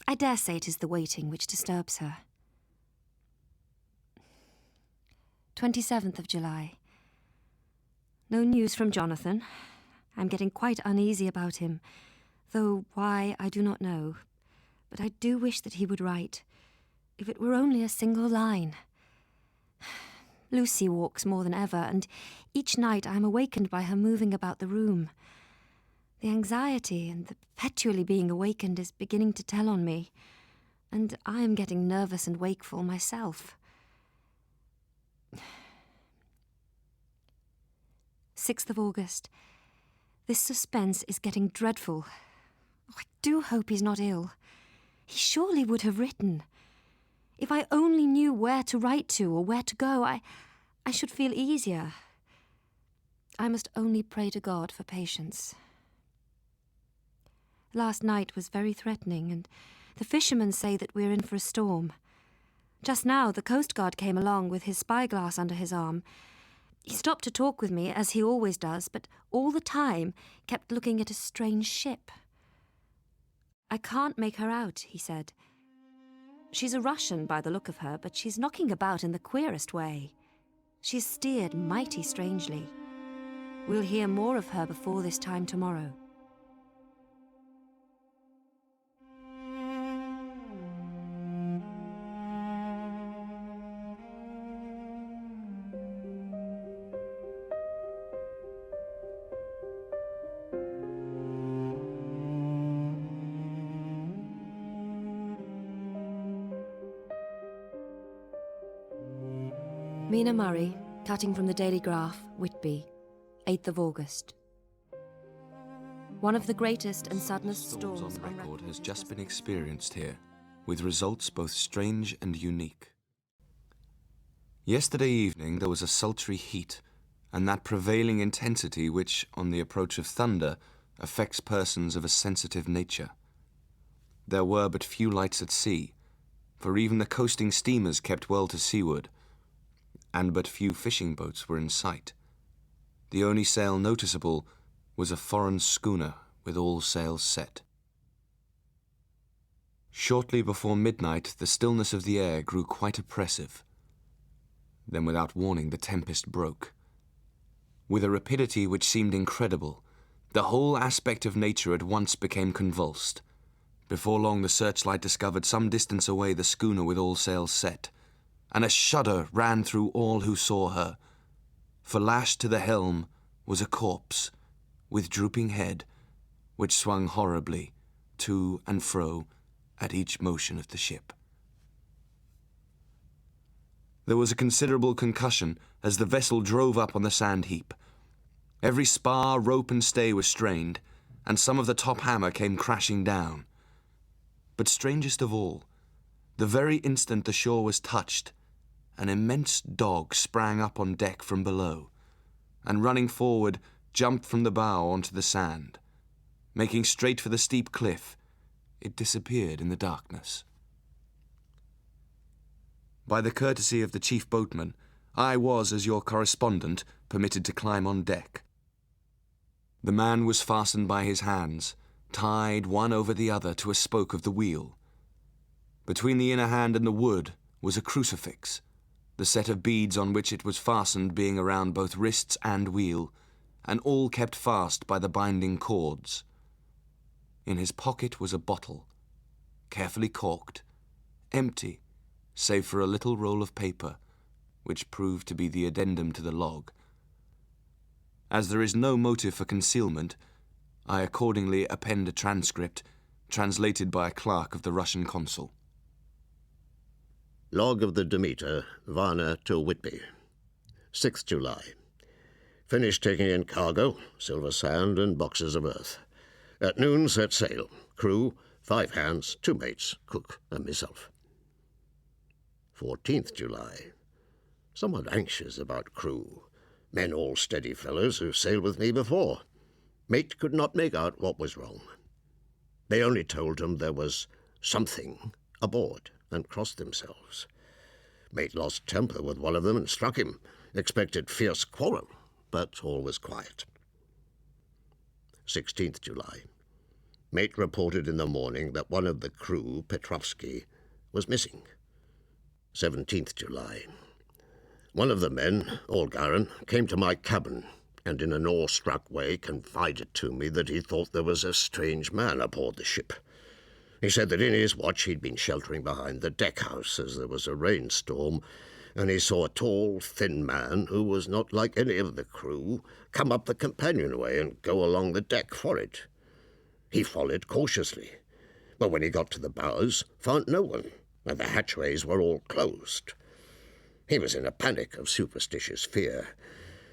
[SPEAKER 2] I dare say it is the waiting which disturbs her. 27th of July. No news from Jonathan. I'm getting quite uneasy about him, though why I do not know. But I do wish that he would write, if it were only a single line. Lucy walks more than ever, and each night I am awakened by her moving about the room. The anxiety and the perpetually being awakened is beginning to tell on me, and I am getting nervous and wakeful myself. 6th of August. This suspense is getting dreadful. Oh, I do hope he's not ill. He surely would have written. If I only knew where to write to or where to go, I should feel easier. I must only pray to God for patience. Last night was very threatening, and the fishermen say that we're in for a storm. Just now the Coast Guard came along with his spyglass under his arm. He stopped to talk with me, as he always does, but all the time kept looking at a strange ship. "I can't make her out," he said. "She's a Russian by the look of her, but she's knocking about in the queerest way. She's steered mighty strangely. We'll hear more of her before this time tomorrow." Mina Murray, cutting from the Daily Graph, Whitby, 8th of August. One of the greatest and suddenest storms
[SPEAKER 3] on record has just been experienced here, with results both strange and unique. Yesterday evening there was a sultry heat, and that prevailing intensity which, on the approach of thunder, affects persons of a sensitive nature. There were but few lights at sea, for even the coasting steamers kept well to seaward, and but few fishing boats were in sight. The only sail noticeable was a foreign schooner with all sails set. Shortly before midnight, the stillness of the air grew quite oppressive. Then, without warning, the tempest broke. With a rapidity which seemed incredible, the whole aspect of nature at once became convulsed. Before long, the searchlight discovered some distance away the schooner with all sails set, and a shudder ran through all who saw her, for lashed to the helm was a corpse, with drooping head, which swung horribly to and fro at each motion of the ship. There was a considerable concussion as the vessel drove up on the sand heap. Every spar, rope and stay was strained, and some of the top hammer came crashing down. But strangest of all, the very instant the shore was touched, an immense dog sprang up on deck from below, and running forward, jumped from the bow onto the sand. Making straight for the steep cliff, it disappeared in the darkness. By the courtesy of the chief boatman, I was, as your correspondent, permitted to climb on deck. The man was fastened by his hands, tied one over the other to a spoke of the wheel. Between the inner hand and the wood was a crucifix, the set of beads on which it was fastened being around both wrists and wheel, and all kept fast by the binding cords. In his pocket was a bottle, carefully corked, empty, save for a little roll of paper, which proved to be the addendum to the log. As there is no motive for concealment, I accordingly append a transcript, translated by a clerk of the Russian consul.
[SPEAKER 4] Log of the Demeter, Varna to Whitby. 6th July. Finished taking in cargo, silver sand and boxes of earth. At noon set sail. Crew, 5 hands, 2 mates, cook and myself. 14th July. Somewhat anxious about crew. Men all steady fellows who sailed with me before. Mate could not make out what was wrong. They only told him there was something aboard, and crossed themselves. Mate lost temper with one of them and struck him. Expected fierce quarrel, but all was quiet. 16th July. Mate reported in the morning that one of the crew, Petrovsky, was missing. 17th July. One of the men, Olgarin, came to my cabin and in an awe-struck way confided to me that he thought there was a strange man aboard the ship. He said that in his watch he'd been sheltering behind the deck-house as there was a rainstorm, and he saw a tall, thin man who was not like any of the crew come up the companionway and go along the deck for it. He followed cautiously, but when he got to the bows, found no one, and the hatchways were all closed. He was in a panic of superstitious fear,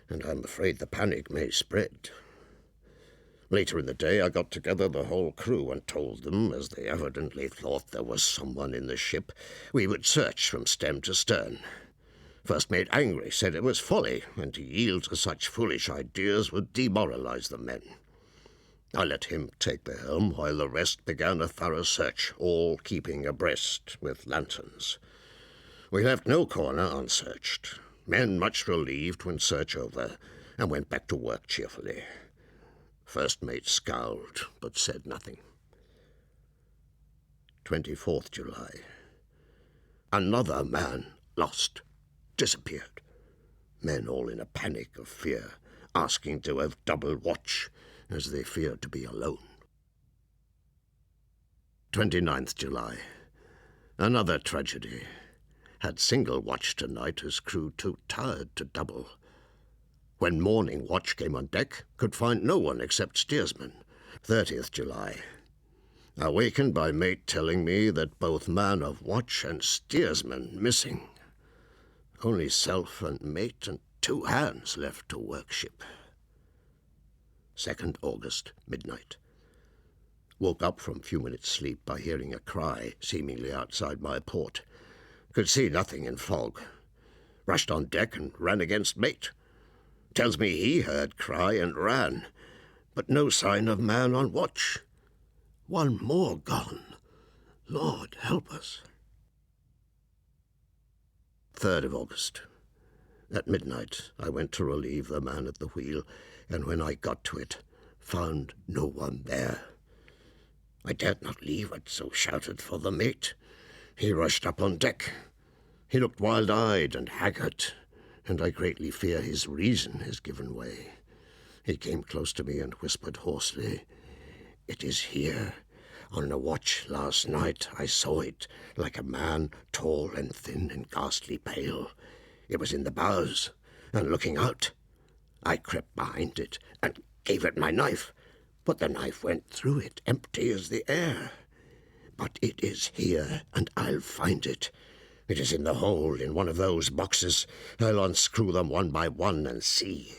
[SPEAKER 4] and I'm afraid the panic may spread. Later in the day I got together the whole crew and told them, as they evidently thought there was someone in the ship, we would search from stem to stern. First mate angry, said it was folly, and to yield to such foolish ideas would demoralize the men. I let him take the helm while the rest began a thorough search, all keeping abreast with lanterns. We left no corner unsearched. Men much relieved when search over, and went back to work cheerfully. First mate scowled, but said nothing. 24th July. Another man lost, disappeared. Men all in a panic of fear, asking to have double watch, as they feared to be alone. 29th July. Another tragedy. Had single watch tonight as crew too tired to double. When morning watch came on deck, could find no one except steersman. 30th July. Awakened by mate telling me that both man of watch and steersman missing. Only self and mate and 2 hands left to work ship. 2nd August, midnight. Woke up from few minutes' sleep by hearing a cry, seemingly outside my port. Could see nothing in fog. Rushed on deck and ran against mate. Tells me he heard cry and ran, but no sign of man on watch. 1 more gone. Lord help us. 3rd of August. At midnight I went to relieve the man at the wheel, and when I got to it, found no one there. I dared not leave it, so shouted for the mate. He rushed up on deck. He looked wild-eyed and haggard, and I greatly fear his reason has given way. He came close to me and whispered hoarsely, "It is here. On the watch last night I saw it, like a man, tall and thin and ghastly pale. It was in the bows, and looking out. I crept behind it and gave it my knife, but the knife went through it, empty as the air. But it is here, and I'll find it. It is in the hold, in one of those boxes. I'll unscrew them one by one and see."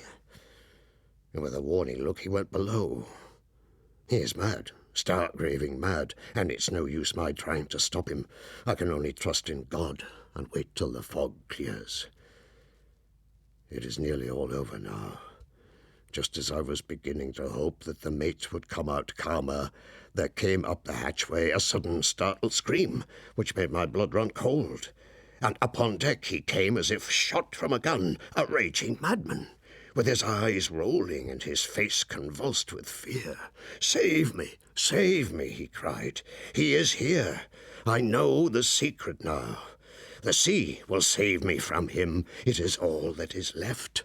[SPEAKER 4] And with a warning look he went below. He is mad, stark raving mad, and it's no use my trying to stop him. I can only trust in God and wait till the fog clears. It is nearly all over now. Just as I was beginning to hope that the mate would come out calmer, there came up the hatchway a sudden startled scream, which made my blood run cold. And up on deck he came as if shot from a gun, a raging madman, with his eyes rolling and his face convulsed with fear. "Save me, save me," he cried. "He is here. I know the secret now. The sea will save me from him. It is all that is left."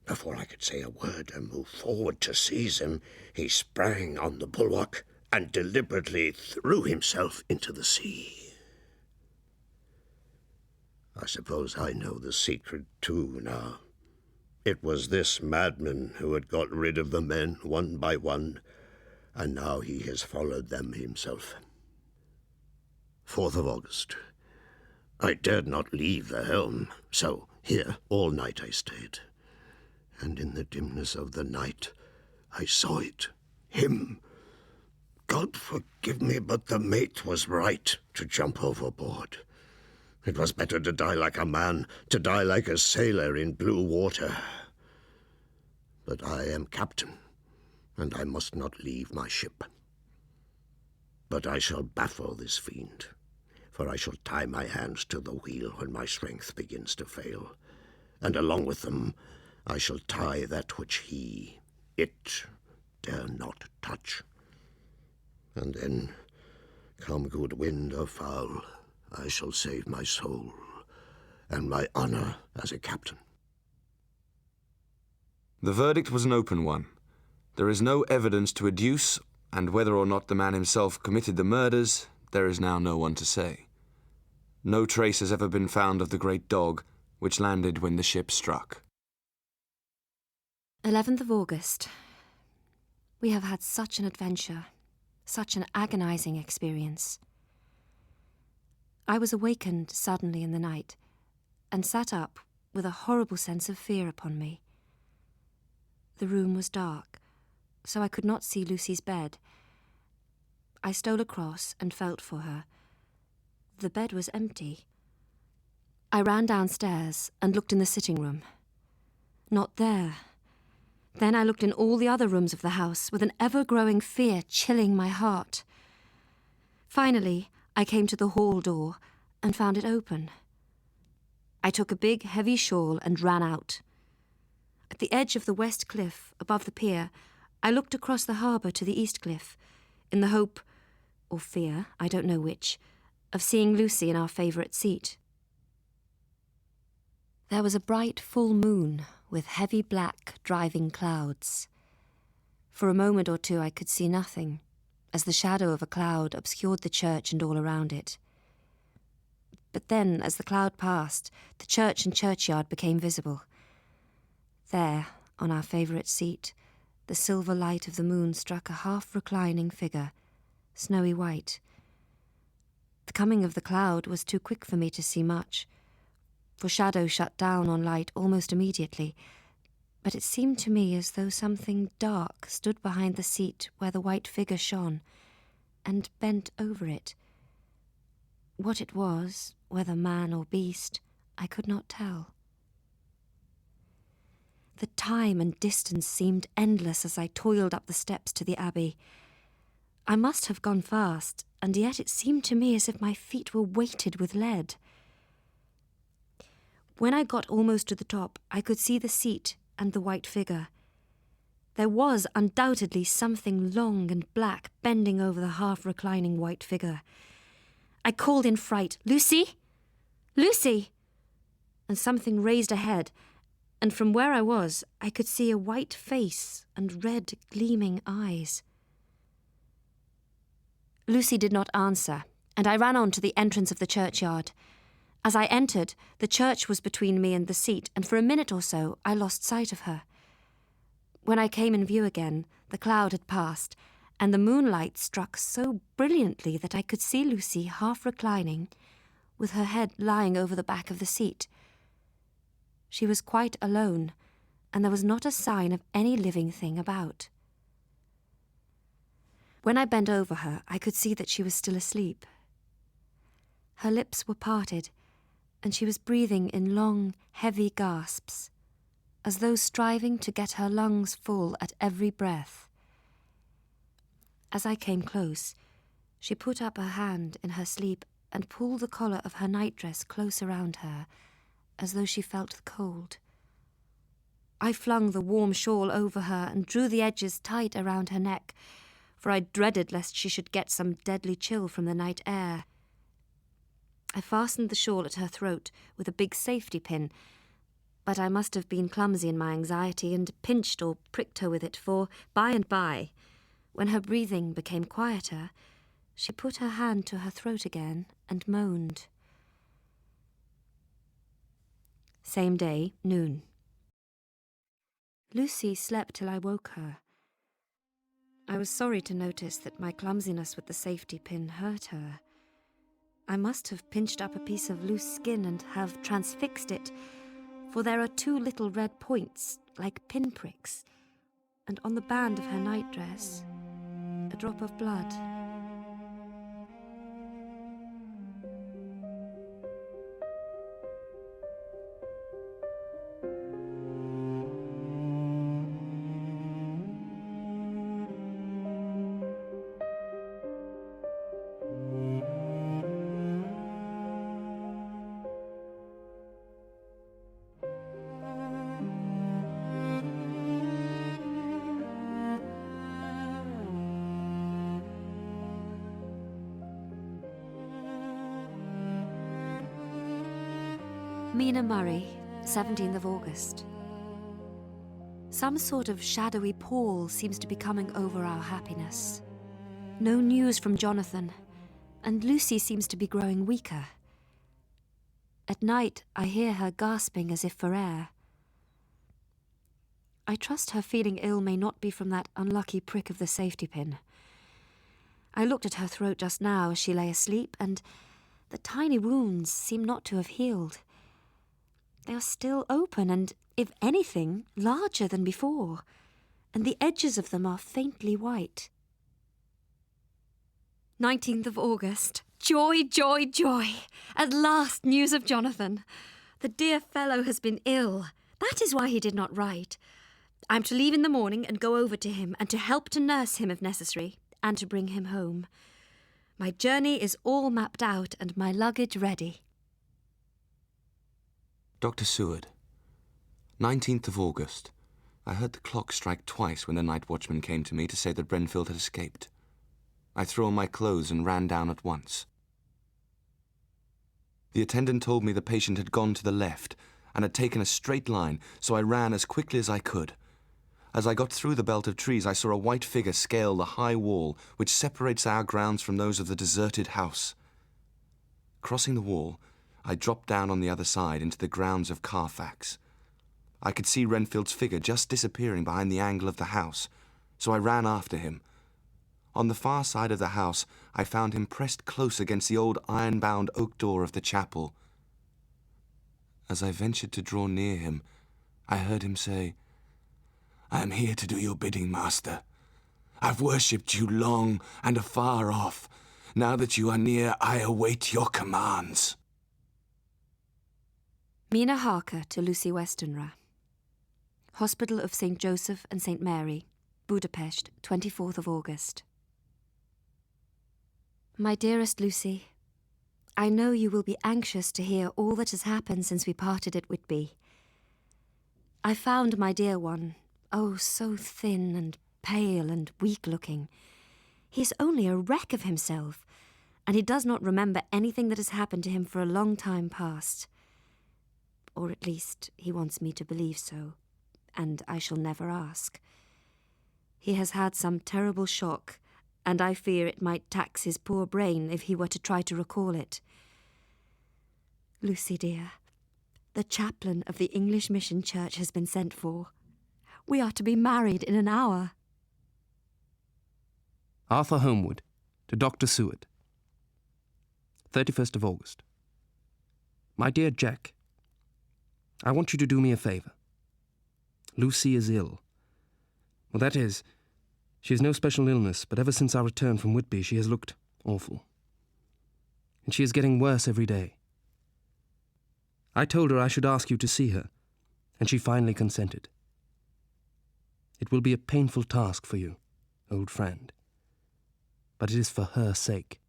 [SPEAKER 4] Before I could say a word and move forward to seize him, he sprang on the bulwark and deliberately threw himself into the sea. I suppose I know the secret too now. It was this madman who had got rid of the men one by one, and now he has followed them himself. 4th of August. I dared not leave the helm, so here all night I stayed. And in the dimness of the night, I saw it, him. God forgive me, but the mate was right to jump overboard. It was better to die like a man, to die like a sailor in blue water. But I am captain, and I must not leave my ship. But I shall baffle this fiend, for I shall tie my hands to the wheel when my strength begins to fail, and along with them I shall tie that which it, dare not touch. And then, come good wind or foul, I shall save my soul and my honor as a captain.
[SPEAKER 3] The verdict was an open one. There is no evidence to adduce, and whether or not the man himself committed the murders, there is now no one to say. No trace has ever been found of the great dog, which landed when the ship struck.
[SPEAKER 2] 11th of August. We have had such an adventure, such an agonizing experience. I was awakened suddenly in the night and sat up with a horrible sense of fear upon me. The room was dark, so I could not see Lucy's bed. I stole across and felt for her. The bed was empty. I ran downstairs and looked in the sitting room. Not there. Then I looked in all the other rooms of the house, with an ever-growing fear chilling my heart. Finally, I came to the hall door and found it open. I took a big, heavy shawl and ran out. At the edge of the west cliff, above the pier, I looked across the harbour to the east cliff, in the hope, or fear, I don't know which, of seeing Lucy in our favourite seat. There was a bright full moon with heavy black driving clouds. For a moment or two I could see nothing, as the shadow of a cloud obscured the church and all around it. But then, as the cloud passed, the church and churchyard became visible. There, on our favourite seat, the silver light of the moon struck a half-reclining figure, snowy white. The coming of the cloud was too quick for me to see much, for shadow shut down on light almost immediately, but it seemed to me as though something dark stood behind the seat where the white figure shone, and bent over it. What it was, whether man or beast, I could not tell. The time and distance seemed endless as I toiled up the steps to the Abbey. I must have gone fast, and yet it seemed to me as if my feet were weighted with lead. When I got almost to the top, I could see the seat and the white figure. There was undoubtedly something long and black bending over the half-reclining white figure. I called in fright, "Lucy! Lucy!" And something raised a head, and from where I was, I could see a white face and red, gleaming eyes. Lucy did not answer, and I ran on to the entrance of the churchyard. As I entered, the church was between me and the seat, and for a minute or so I lost sight of her. When I came in view again, the cloud had passed, and the moonlight struck so brilliantly that I could see Lucy half reclining, with her head lying over the back of the seat. She was quite alone, and there was not a sign of any living thing about. When I bent over her, I could see that she was still asleep. Her lips were parted, and she was breathing in long, heavy gasps, as though striving to get her lungs full at every breath. As I came close, she put up her hand in her sleep and pulled the collar of her nightdress close around her, as though she felt the cold. I flung the warm shawl over her and drew the edges tight around her neck, for I dreaded lest she should get some deadly chill from the night air. I fastened the shawl at her throat with a big safety pin, but I must have been clumsy in my anxiety and pinched or pricked her with it, for by and by, when her breathing became quieter, she put her hand to her throat again and moaned. Same day, noon. Lucy slept till I woke her. I was sorry to notice that my clumsiness with the safety pin hurt her. I must have pinched up a piece of loose skin and have transfixed it, for there are 2 little red points, like pinpricks, and on the band of her nightdress, a drop of blood. Mina Murray, 17th of August. Some sort of shadowy pall seems to be coming over our happiness. No news from Jonathan, and Lucy seems to be growing weaker. At night, I hear her gasping as if for air. I trust her feeling ill may not be from that unlucky prick of the safety pin. I looked at her throat just now as she lay asleep, and the tiny wounds seem not to have healed. They are still open and, if anything, larger than before, and the edges of them are faintly white. 19th of August. Joy, joy, joy! At last news of Jonathan. The dear fellow has been ill. That is why he did not write. I am to leave in the morning and go over to him and to help to nurse him if necessary, and to bring him home. My journey is all mapped out and my luggage ready.
[SPEAKER 3] Dr. Seward, 19th of August. I heard the clock strike twice when the night watchman came to me to say that Renfield had escaped. I threw on my clothes and ran down at once. The attendant told me the patient had gone to the left and had taken a straight line, so I ran as quickly as I could. As I got through the belt of trees, I saw a white figure scale the high wall which separates our grounds from those of the deserted house. Crossing the wall, I dropped down on the other side into the grounds of Carfax. I could see Renfield's figure just disappearing behind the angle of the house, so I ran after him. On the far side of the house, I found him pressed close against the old iron-bound oak door of the chapel. As I ventured to draw near him, I heard him say, "I am here to do your bidding, master. I've worshipped you long and afar off. Now that you are near, I await your commands."
[SPEAKER 2] Mina Harker to Lucy Westenra. Hospital of St. Joseph and St. Mary, Budapest, 24th of August. My dearest Lucy, I know you will be anxious to hear all that has happened since we parted at Whitby. I found my dear one, oh, so thin and pale and weak-looking. He is only a wreck of himself, and he does not remember anything that has happened to him for a long time past. Or at least he wants me to believe so, and I shall never ask. He has had some terrible shock, and I fear it might tax his poor brain if he were to try to recall it. Lucy, dear, the chaplain of the English Mission Church has been sent for. We are to be married in an hour.
[SPEAKER 1] Arthur Holmwood to Dr. Seward. 31st of August. My dear Jack, I want you to do me a favour. Lucy is ill. Well, that is, she has no special illness, but ever since our return from Whitby she has looked awful. And she is getting worse every day. I told her I should ask you to see her, and she finally consented. It will be a painful task for you, old friend, but it is for her sake.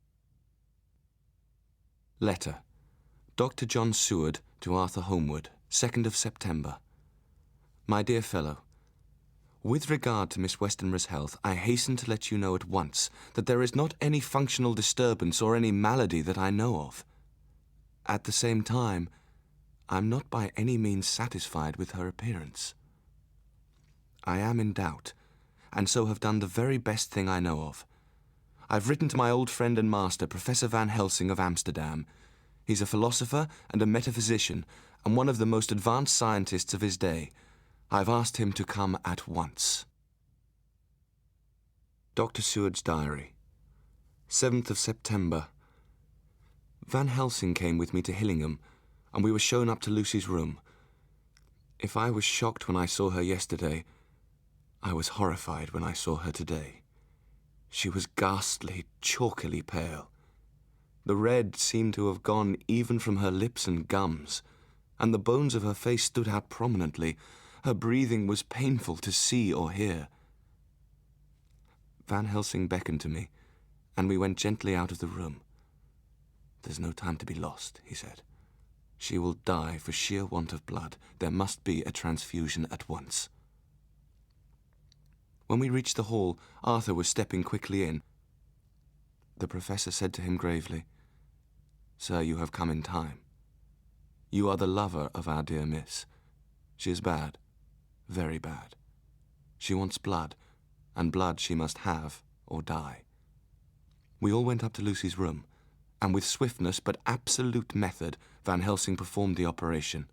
[SPEAKER 3] Letter. Dr. John Seward to Arthur Holmwood, 2nd of September. My dear fellow, with regard to Miss Westenra's health, I hasten to let you know at once that there is not any functional disturbance or any malady that I know of. At the same time, I am not by any means satisfied with her appearance. I am in doubt, and so have done the very best thing I know of. I've written to my old friend and master, Professor Van Helsing of Amsterdam. He's a philosopher and a metaphysician, and one of the most advanced scientists of his day. I've asked him to come at once. Dr. Seward's Diary, 7th of September. Van Helsing came with me to Hillingham, and we were shown up to Lucy's room. If I was shocked when I saw her yesterday, I was horrified when I saw her today. She was ghastly, chalkily pale. The red seemed to have gone even from her lips and gums, and the bones of her face stood out prominently. Her breathing was painful to see or hear. Van Helsing beckoned to me, and we went gently out of the room. "There's no time to be lost," he said. "She will die for sheer want of blood. There must be a transfusion at once." When we reached the hall, Arthur was stepping quickly in. The professor said to him gravely, "Sir, you have come in time. You are the lover of our dear miss. She is bad, very bad. She wants blood, and blood she must have or die." We all went up to Lucy's room, and with swiftness but absolute method, Van Helsing performed the operation.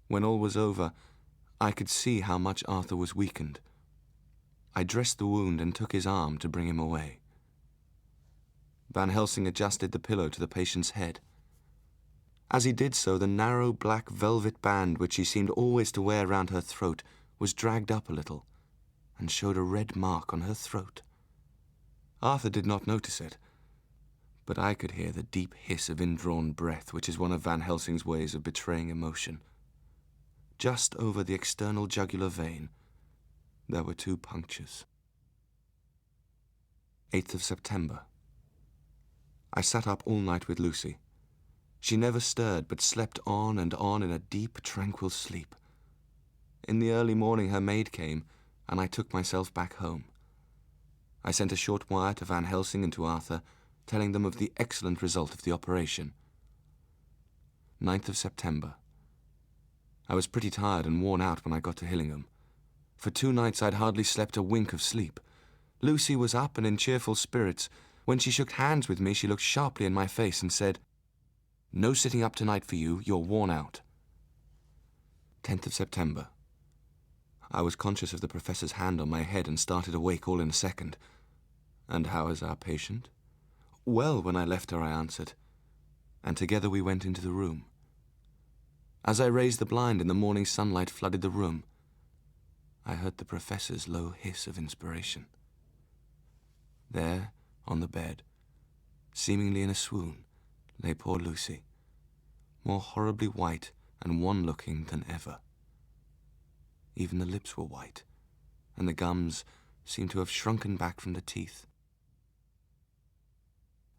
[SPEAKER 3] When all was over, I could see how much Arthur was weakened. I dressed the wound and took his arm to bring him away. Van Helsing adjusted the pillow to the patient's head. As he did so, the narrow black velvet band which he seemed always to wear round her throat was dragged up a little and showed a red mark on her throat. Arthur did not notice it, but I could hear the deep hiss of indrawn breath, which is one of Van Helsing's ways of betraying emotion. Just over the external jugular vein, there were 2 punctures. 8th of September. I sat up all night with Lucy. She never stirred, but slept on and on in a deep, tranquil sleep. In the early morning her maid came, and I took myself back home. I sent a short wire to Van Helsing and to Arthur, telling them of the excellent result of the operation. 9th of September. I was pretty tired and worn out when I got to Hillingham. For 2 nights I'd hardly slept a wink of sleep. Lucy was up and in cheerful spirits. When she shook hands with me, she looked sharply in my face and said, "No sitting up tonight for you, you're worn out." 10th of September. I was conscious of the professor's hand on my head and started awake all in a second. "And how is our patient?" "Well, when I left her," I answered, and together we went into the room. As I raised the blind and the morning sunlight flooded the room, I heard the professor's low hiss of inspiration. There, on the bed, seemingly in a swoon, lay poor Lucy, more horribly white and wan-looking than ever. Even the lips were white, and the gums seemed to have shrunken back from the teeth.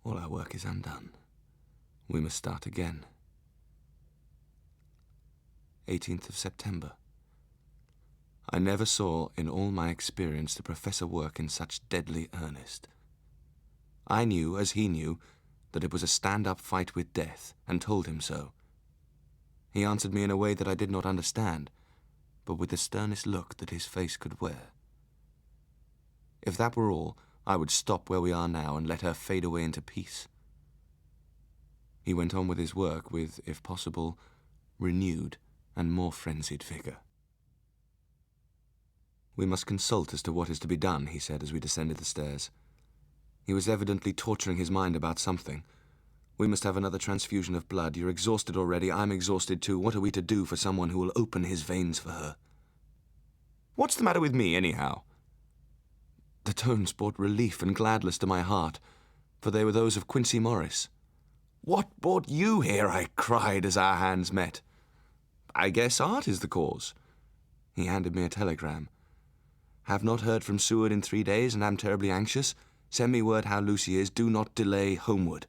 [SPEAKER 3] All our work is undone. We must start again. 18th of September. I never saw in all my experience the professor work in such deadly earnest. I knew, as he knew, that it was a stand-up fight with death, and told him so. He answered me in a way that I did not understand, but with the sternest look that his face could wear. If that were all, I would stop where we are now and let her fade away into peace. He went on with his work with, if possible, renewed and more frenzied vigor. "We must consult as to what is to be done," he said as we descended the stairs. He was evidently torturing his mind about something. "We must have another transfusion of blood. You're exhausted already. I'm exhausted too. What are we to do for someone who will open his veins for her?" "What's the matter with me, anyhow?" The tones brought relief and gladness to my heart, for they were those of Quincey Morris. "What brought you here?" I cried as our hands met. "I guess art is the cause." He handed me a telegram. "Have not heard from Seward in 3 days and am terribly anxious. Send me word how Lucy is. Do not delay. Homeward."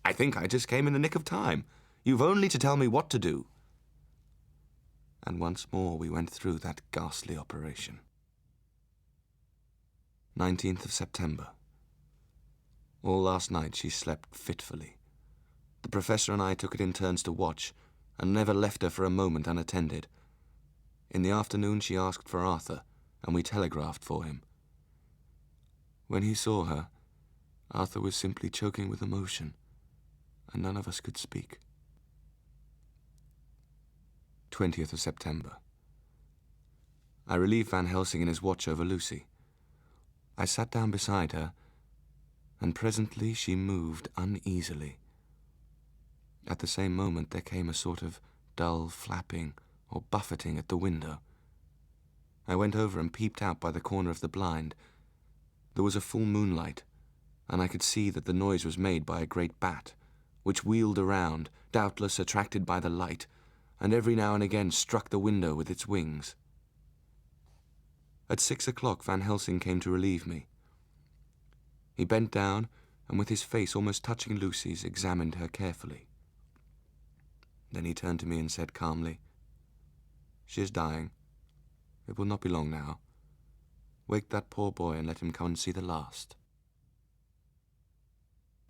[SPEAKER 3] "I think I just came in the nick of time. You've only to tell me what to do." And once more we went through that ghastly operation. 19th of September. All last night she slept fitfully. The professor and I took it in turns to watch, and never left her for a moment unattended. In the afternoon she asked for Arthur, and we telegraphed for him. When he saw her, Arthur was simply choking with emotion, and none of us could speak. 20th of September. I relieved Van Helsing in his watch over Lucy. I sat down beside her, and presently she moved uneasily. At the same moment there came a sort of dull flapping or buffeting at the window. I went over and peeped out by the corner of the blind. There was a full moonlight, and I could see that the noise was made by a great bat, which wheeled around, doubtless attracted by the light, and every now and again struck the window with its wings. At 6 o'clock Van Helsing came to relieve me. He bent down, and with his face almost touching Lucy's, examined her carefully. Then he turned to me and said calmly, "She is dying. It will not be long now. Wake that poor boy and let him come and see the last."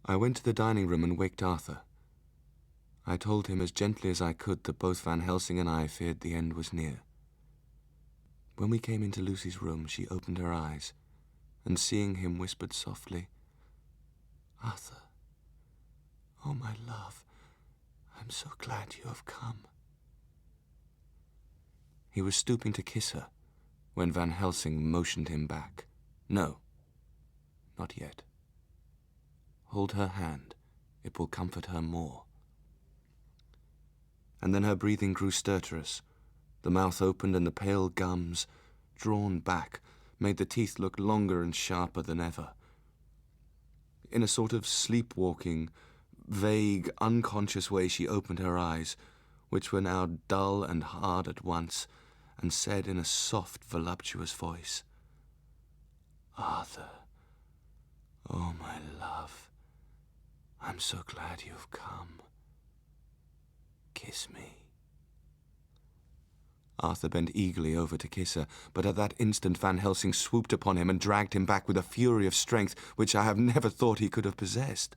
[SPEAKER 3] I went to the dining room and waked Arthur. I told him as gently as I could that both Van Helsing and I feared the end was near. When we came into Lucy's room, she opened her eyes, and seeing him whispered softly, "Arthur, oh my love, I'm so glad you have come." He was stooping to kiss her when Van Helsing motioned him back. "No, not yet. Hold her hand. It will comfort her more." And then her breathing grew stertorous. The mouth opened and the pale gums, drawn back, made the teeth look longer and sharper than ever. In a sort of sleepwalking, vague, unconscious way she opened her eyes, which were now dull and hard at once, and said in a soft, voluptuous voice, "Arthur, oh my love, I'm so glad you've come." kiss me." Arthur bent eagerly over to kiss her, but at that instant Van Helsing swooped upon him and dragged him back with a fury of strength which I have never thought he could have possessed,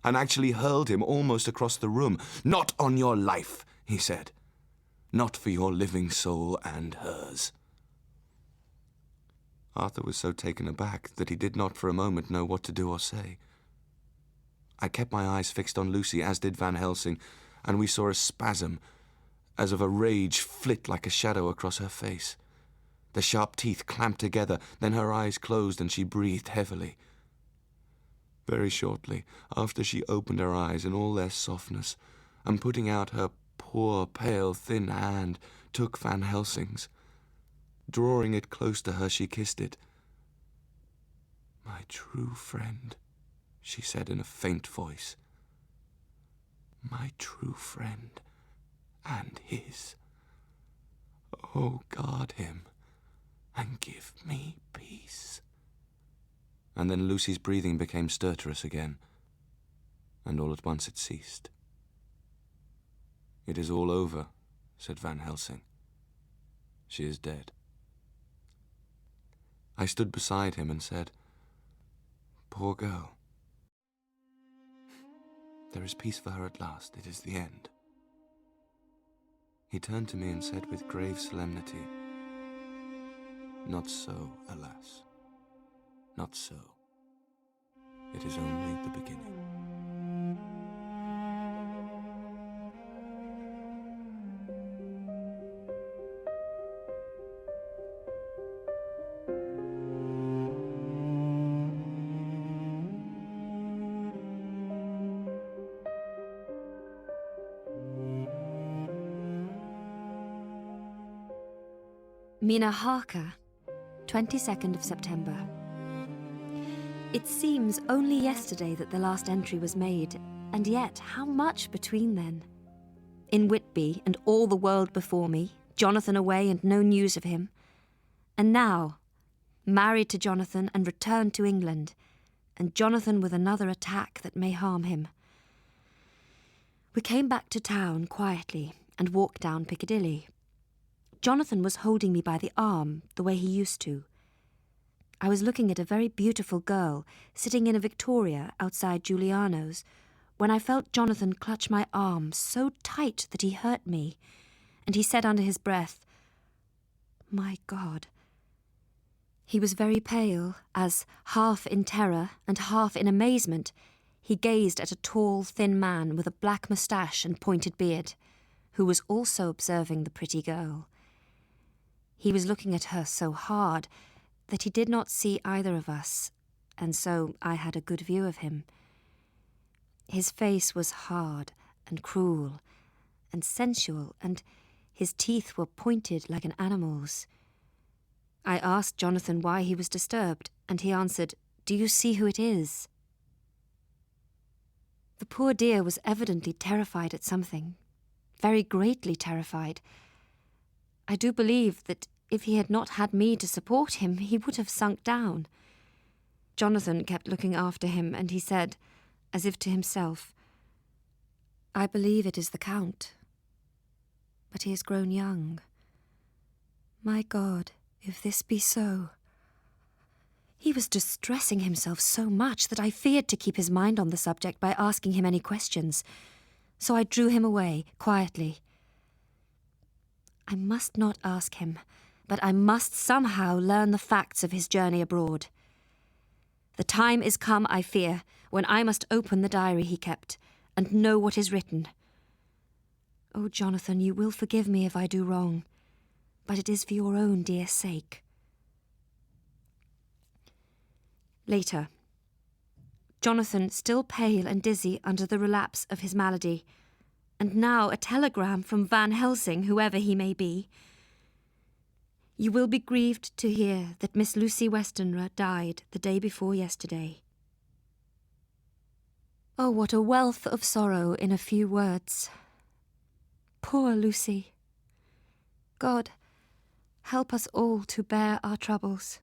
[SPEAKER 3] and actually hurled him almost across the room. "Not on your life," he said. "Not for your living soul and hers." Arthur was so taken aback that he did not for a moment know what to do or say. I kept my eyes fixed on Lucy, as did Van Helsing, and we saw a spasm, as of a rage, flit like a shadow across her face. The sharp teeth clamped together, then her eyes closed and she breathed heavily. Very shortly after she opened her eyes in all their softness, and putting out her poor, pale, thin hand, took Van Helsing's. Drawing it close to her, she kissed it. "My true friend," she said in a faint voice. "My true friend, and his. Oh, guard him, and give me peace." And then Lucy's breathing became stertorous again, and all at once it ceased. "It is all over," said Van Helsing. "She is dead." I stood beside him and said, "Poor girl. There is peace for her at last. It is the end." He turned to me and said with grave solemnity, "Not so, alas. Not so. It is only the beginning."
[SPEAKER 2] Mina Harker, 22nd of September. It seems only yesterday that the last entry was made, and yet how much between then? In Whitby and all the world before me, Jonathan away and no news of him. And now, married to Jonathan and returned to England, and Jonathan with another attack that may harm him. We came back to town quietly and walked down Piccadilly. Jonathan was holding me by the arm, the way he used to. I was looking at a very beautiful girl sitting in a Victoria outside Giuliano's, when I felt Jonathan clutch my arm so tight that he hurt me, and he said under his breath, "My God." He was very pale, as, half in terror and half in amazement, he gazed at a tall, thin man with a black moustache and pointed beard, who was also observing the pretty girl. He was looking at her so hard that he did not see either of us, and so I had a good view of him. His face was hard and cruel and sensual, and his teeth were pointed like an animal's. I asked Jonathan why he was disturbed, and he answered, "Do you see who it is?" The poor dear was evidently terrified at something, very greatly terrified. I do believe that if he had not had me to support him, he would have sunk down. Jonathan kept looking after him, and he said, as if to himself, "I believe it is the Count. But he has grown young. My God, if this be so." He was distressing himself so much that I feared to keep his mind on the subject by asking him any questions, so I drew him away quietly. I must not ask him, but I must somehow learn the facts of his journey abroad. The time is come, I fear, when I must open the diary he kept and know what is written. Oh, Jonathan, you will forgive me if I do wrong, but it is for your own dear sake. Later. Jonathan, still pale and dizzy under the relapse of his malady, and now a telegram from Van Helsing, whoever he may be. "You will be grieved to hear that Miss Lucy Westenra died the day before yesterday." Oh, what a wealth of sorrow in a few words. Poor Lucy. God, help us all to bear our troubles.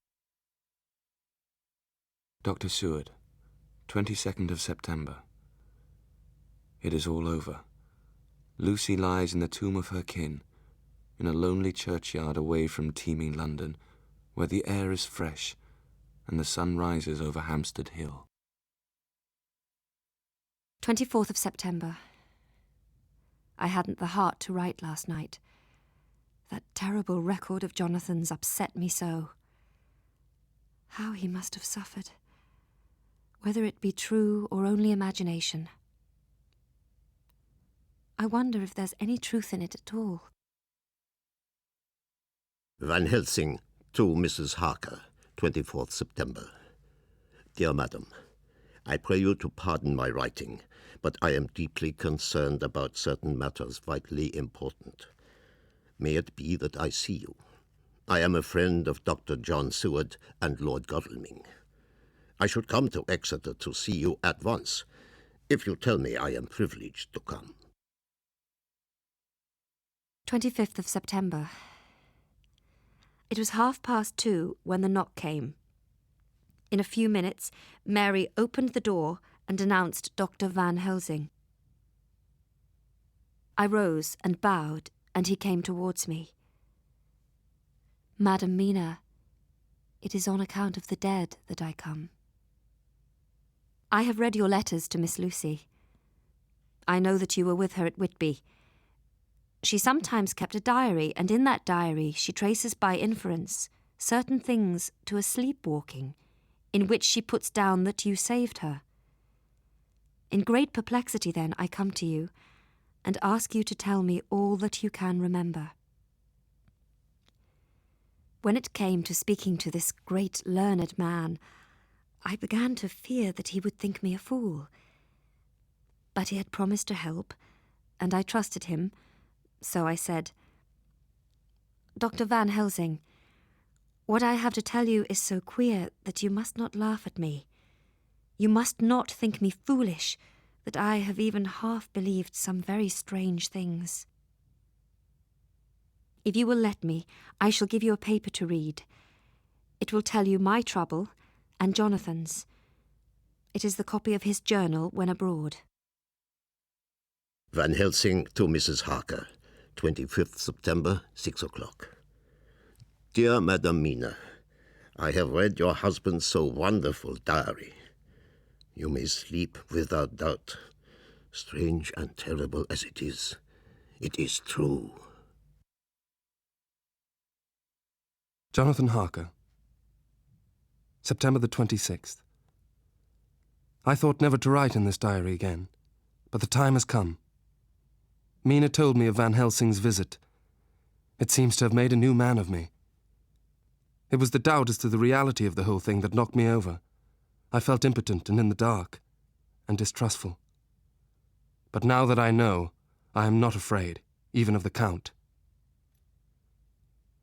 [SPEAKER 3] Dr. Seward, 22nd of September. It is all over. Lucy lies in the tomb of her kin, in a lonely churchyard away from teeming London, where the air is fresh and the sun rises over Hampstead Hill.
[SPEAKER 2] 24th of September. I hadn't the heart to write last night. That terrible record of Jonathan's upset me so. How he must have suffered, whether it be true or only imagination. I wonder if there's any truth in it at all.
[SPEAKER 4] Van Helsing to Mrs. Harker, 24th September. Dear Madam, I pray you to pardon my writing, but I am deeply concerned about certain matters vitally important. May it be that I see you. I am a friend of Dr. John Seward and Lord Godalming. I should come to Exeter to see you at once, if you tell me I am privileged to come.
[SPEAKER 2] 25th of September. It was 2:30 when the knock came. In a few minutes, Mary opened the door and announced Dr. Van Helsing. I rose and bowed, and he came towards me. Madam Mina, it is on account of the dead that I come. I have read your letters to Miss Lucy. I know that you were with her at Whitby. She sometimes kept a diary, and in that diary she traces by inference certain things to a sleepwalking, in which she puts down that you saved her. In great perplexity, then, I come to you, and ask you to tell me all that you can remember. When it came to speaking to this great learned man, I began to fear that he would think me a fool. But he had promised to help, and I trusted him, so I said, Dr. Van Helsing, what I have to tell you is so queer that you must not laugh at me. You must not think me foolish, that I have even half believed some very strange things. If you will let me, I shall give you a paper to read. It will tell you my trouble and Jonathan's. It is the copy of his journal when abroad.
[SPEAKER 4] Van Helsing to Mrs. Harker, 25th September, 6 o'clock. Dear Madam Mina, I have read your husband's so wonderful diary. You may sleep without doubt. Strange and terrible as it is true.
[SPEAKER 1] Jonathan Harker, September the 26th. I thought never to write in this diary again, but the time has come. Mina told me of Van Helsing's visit. It seems to have made a new man of me. It was the doubt as to the reality of the whole thing that knocked me over. I felt impotent and in the dark, and distrustful. But now that I know, I am not afraid, even of the Count.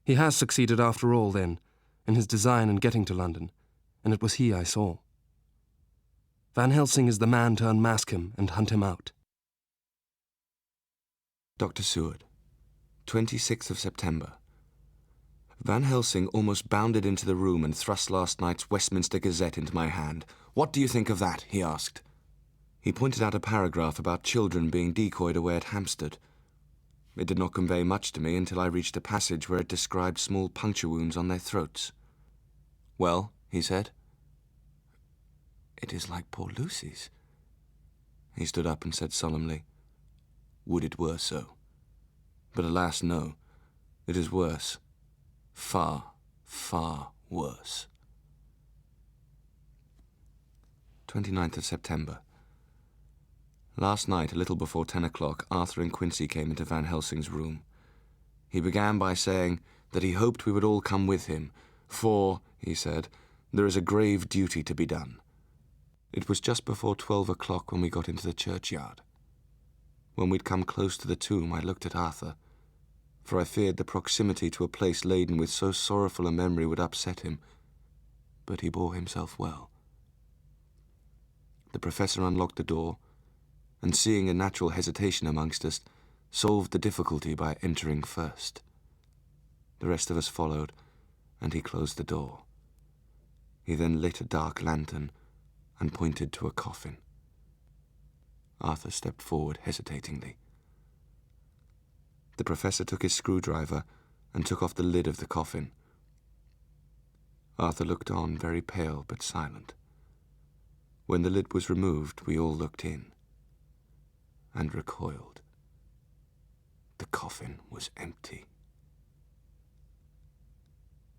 [SPEAKER 1] He has succeeded after all, then, in his design in getting to London, and it was he I saw. Van Helsing is the man to unmask him and hunt him out.
[SPEAKER 3] Dr. Seward, 26th of September. Van Helsing almost bounded into the room and thrust last night's Westminster Gazette into my hand. What do you think of that? He asked. He pointed out a paragraph about children being decoyed away at Hampstead. It did not convey much to me until I reached a passage where it described small puncture wounds on their throats. Well, he said. It is like poor Lucy's. He stood up and said solemnly, Would it were so. But alas, no. It is worse. Far, far worse. 29th of September. Last night, a little before 10 o'clock, Arthur and Quincy came into Van Helsing's room. He began by saying that he hoped we would all come with him, for, he said, there is a grave duty to be done. It was just before 12 o'clock when we got into the churchyard. When we'd come close to the tomb, I looked at Arthur, for I feared the proximity to a place laden with so sorrowful a memory would upset him, but he bore himself well. The professor unlocked the door, and seeing a natural hesitation amongst us, solved the difficulty by entering first. The rest of us followed, and he closed the door. He then lit a dark lantern and pointed to a coffin. Arthur stepped forward hesitatingly. The professor took his screwdriver and took off the lid of the coffin. Arthur looked on, very pale but silent. When the lid was removed, we all looked in and recoiled. The coffin was empty.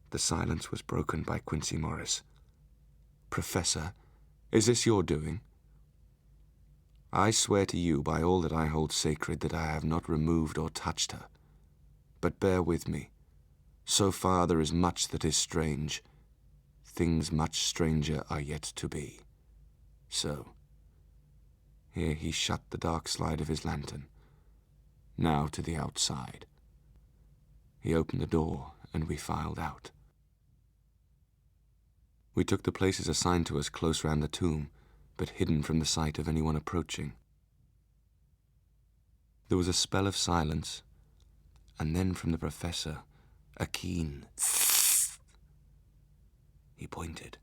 [SPEAKER 3] The silence was broken by Quincey Morris. "Professor, is this your doing?" "I swear to you by all that I hold sacred that I have not removed or touched her. But bear with me. So far there is much that is strange. Things much stranger are yet to be. So." Here he shut the dark slide of his lantern. "Now to the outside." He opened the door, and we filed out. We took the places assigned to us close round the tomb, but hidden from the sight of anyone approaching. There was a spell of silence, and then from the professor, a keen "Tss." He pointed,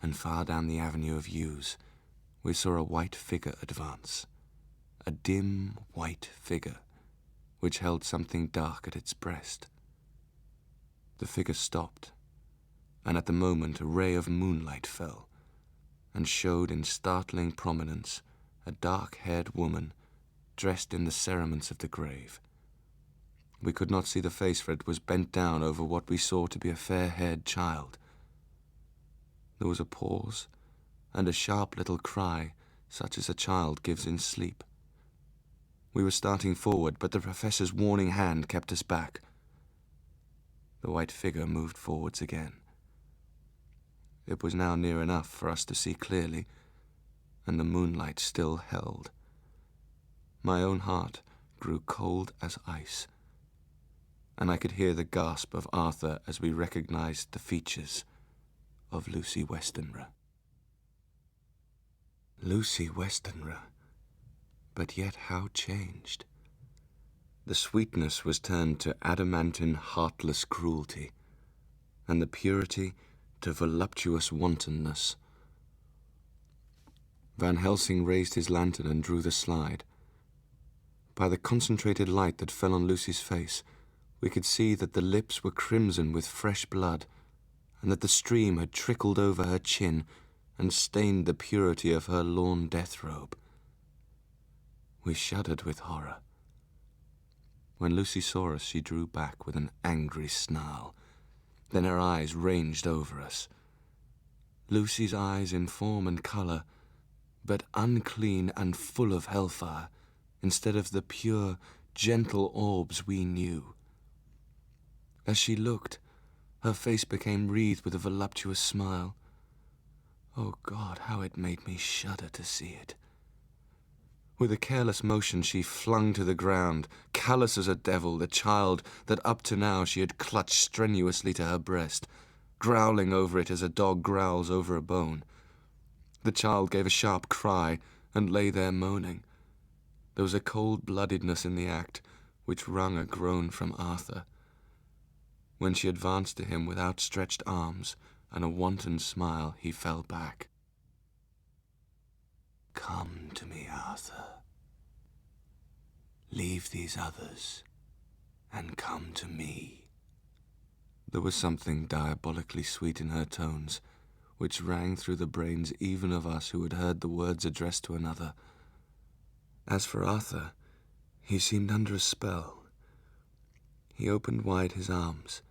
[SPEAKER 3] and far down the avenue of yews, we saw a white figure advance, a dim white figure, which held something dark at its breast. The figure stopped, and at the moment a ray of moonlight fell, and showed in startling prominence a dark-haired woman dressed in the cerements of the grave. We could not see the face, for it was bent down over what we saw to be a fair-haired child. There was a pause, and a sharp little cry, such as a child gives in sleep. We were starting forward, but the professor's warning hand kept us back. The white figure moved forwards again. It was now near enough for us to see clearly, and the moonlight still held. My own heart grew cold as ice, and I could hear the gasp of Arthur as we recognized the features of Lucy Westenra. Lucy Westenra, but yet how changed. The sweetness was turned to adamantine, heartless cruelty, and the purity to voluptuous wantonness. Van Helsing raised his lantern and drew the slide. By the concentrated light that fell on Lucy's face, we could see that the lips were crimson with fresh blood, and that the stream had trickled over her chin and stained the purity of her lawn death-robe. We shuddered with horror. When Lucy saw us, she drew back with an angry snarl. Then her eyes ranged over us. Lucy's eyes in form and colour, but unclean and full of hellfire, instead of the pure, gentle orbs we knew. As she looked, her face became wreathed with a voluptuous smile. Oh God, how it made me shudder to see it. With a careless motion she flung to the ground, callous as a devil, the child that up to now she had clutched strenuously to her breast, growling over it as a dog growls over a bone. The child gave a sharp cry and lay there moaning. There was a cold-bloodedness in the act which wrung a groan from Arthur. When she advanced to him with outstretched arms and a wanton smile, he fell back. "Come to me, Arthur. Leave these others and come to me." There was something diabolically sweet in her tones, which rang through the brains even of us who had heard the words addressed to another. As for Arthur, he seemed under a spell. He opened wide his arms.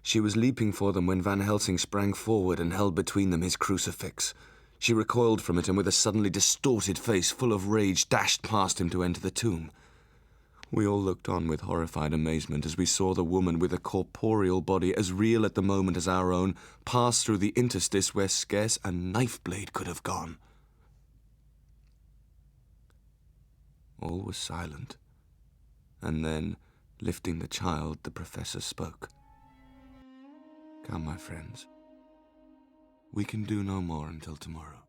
[SPEAKER 3] She was leaping for them when Van Helsing sprang forward and held between them his crucifix. She recoiled from it and with a suddenly distorted face full of rage dashed past him to enter the tomb. We all looked on with horrified amazement as we saw the woman with a corporeal body as real at the moment as our own pass through the interstice where scarce a knife blade could have gone. All was silent, and then, lifting the child, the professor spoke. "Come, my friends. We can do no more until tomorrow."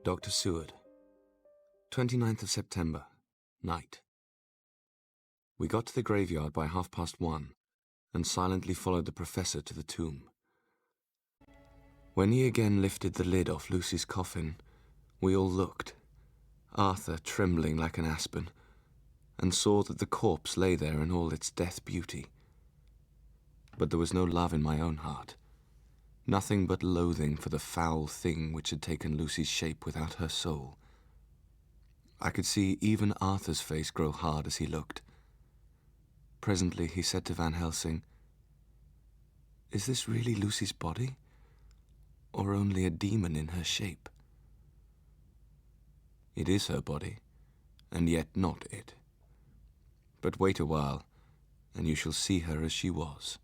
[SPEAKER 3] Dr. Seward. 29th of September, night. We got to the graveyard by 1:30 and silently followed the professor to the tomb. When he again lifted the lid off Lucy's coffin, we all looked, Arthur trembling like an aspen, and saw that the corpse lay there in all its death beauty. But there was no love in my own heart, nothing but loathing for the foul thing which had taken Lucy's shape without her soul. I could see even Arthur's face grow hard as he looked. Presently he said to Van Helsing, "Is this really Lucy's body, or only a demon in her shape?" "It is her body, and yet not it. But wait a while, and you shall see her as she was."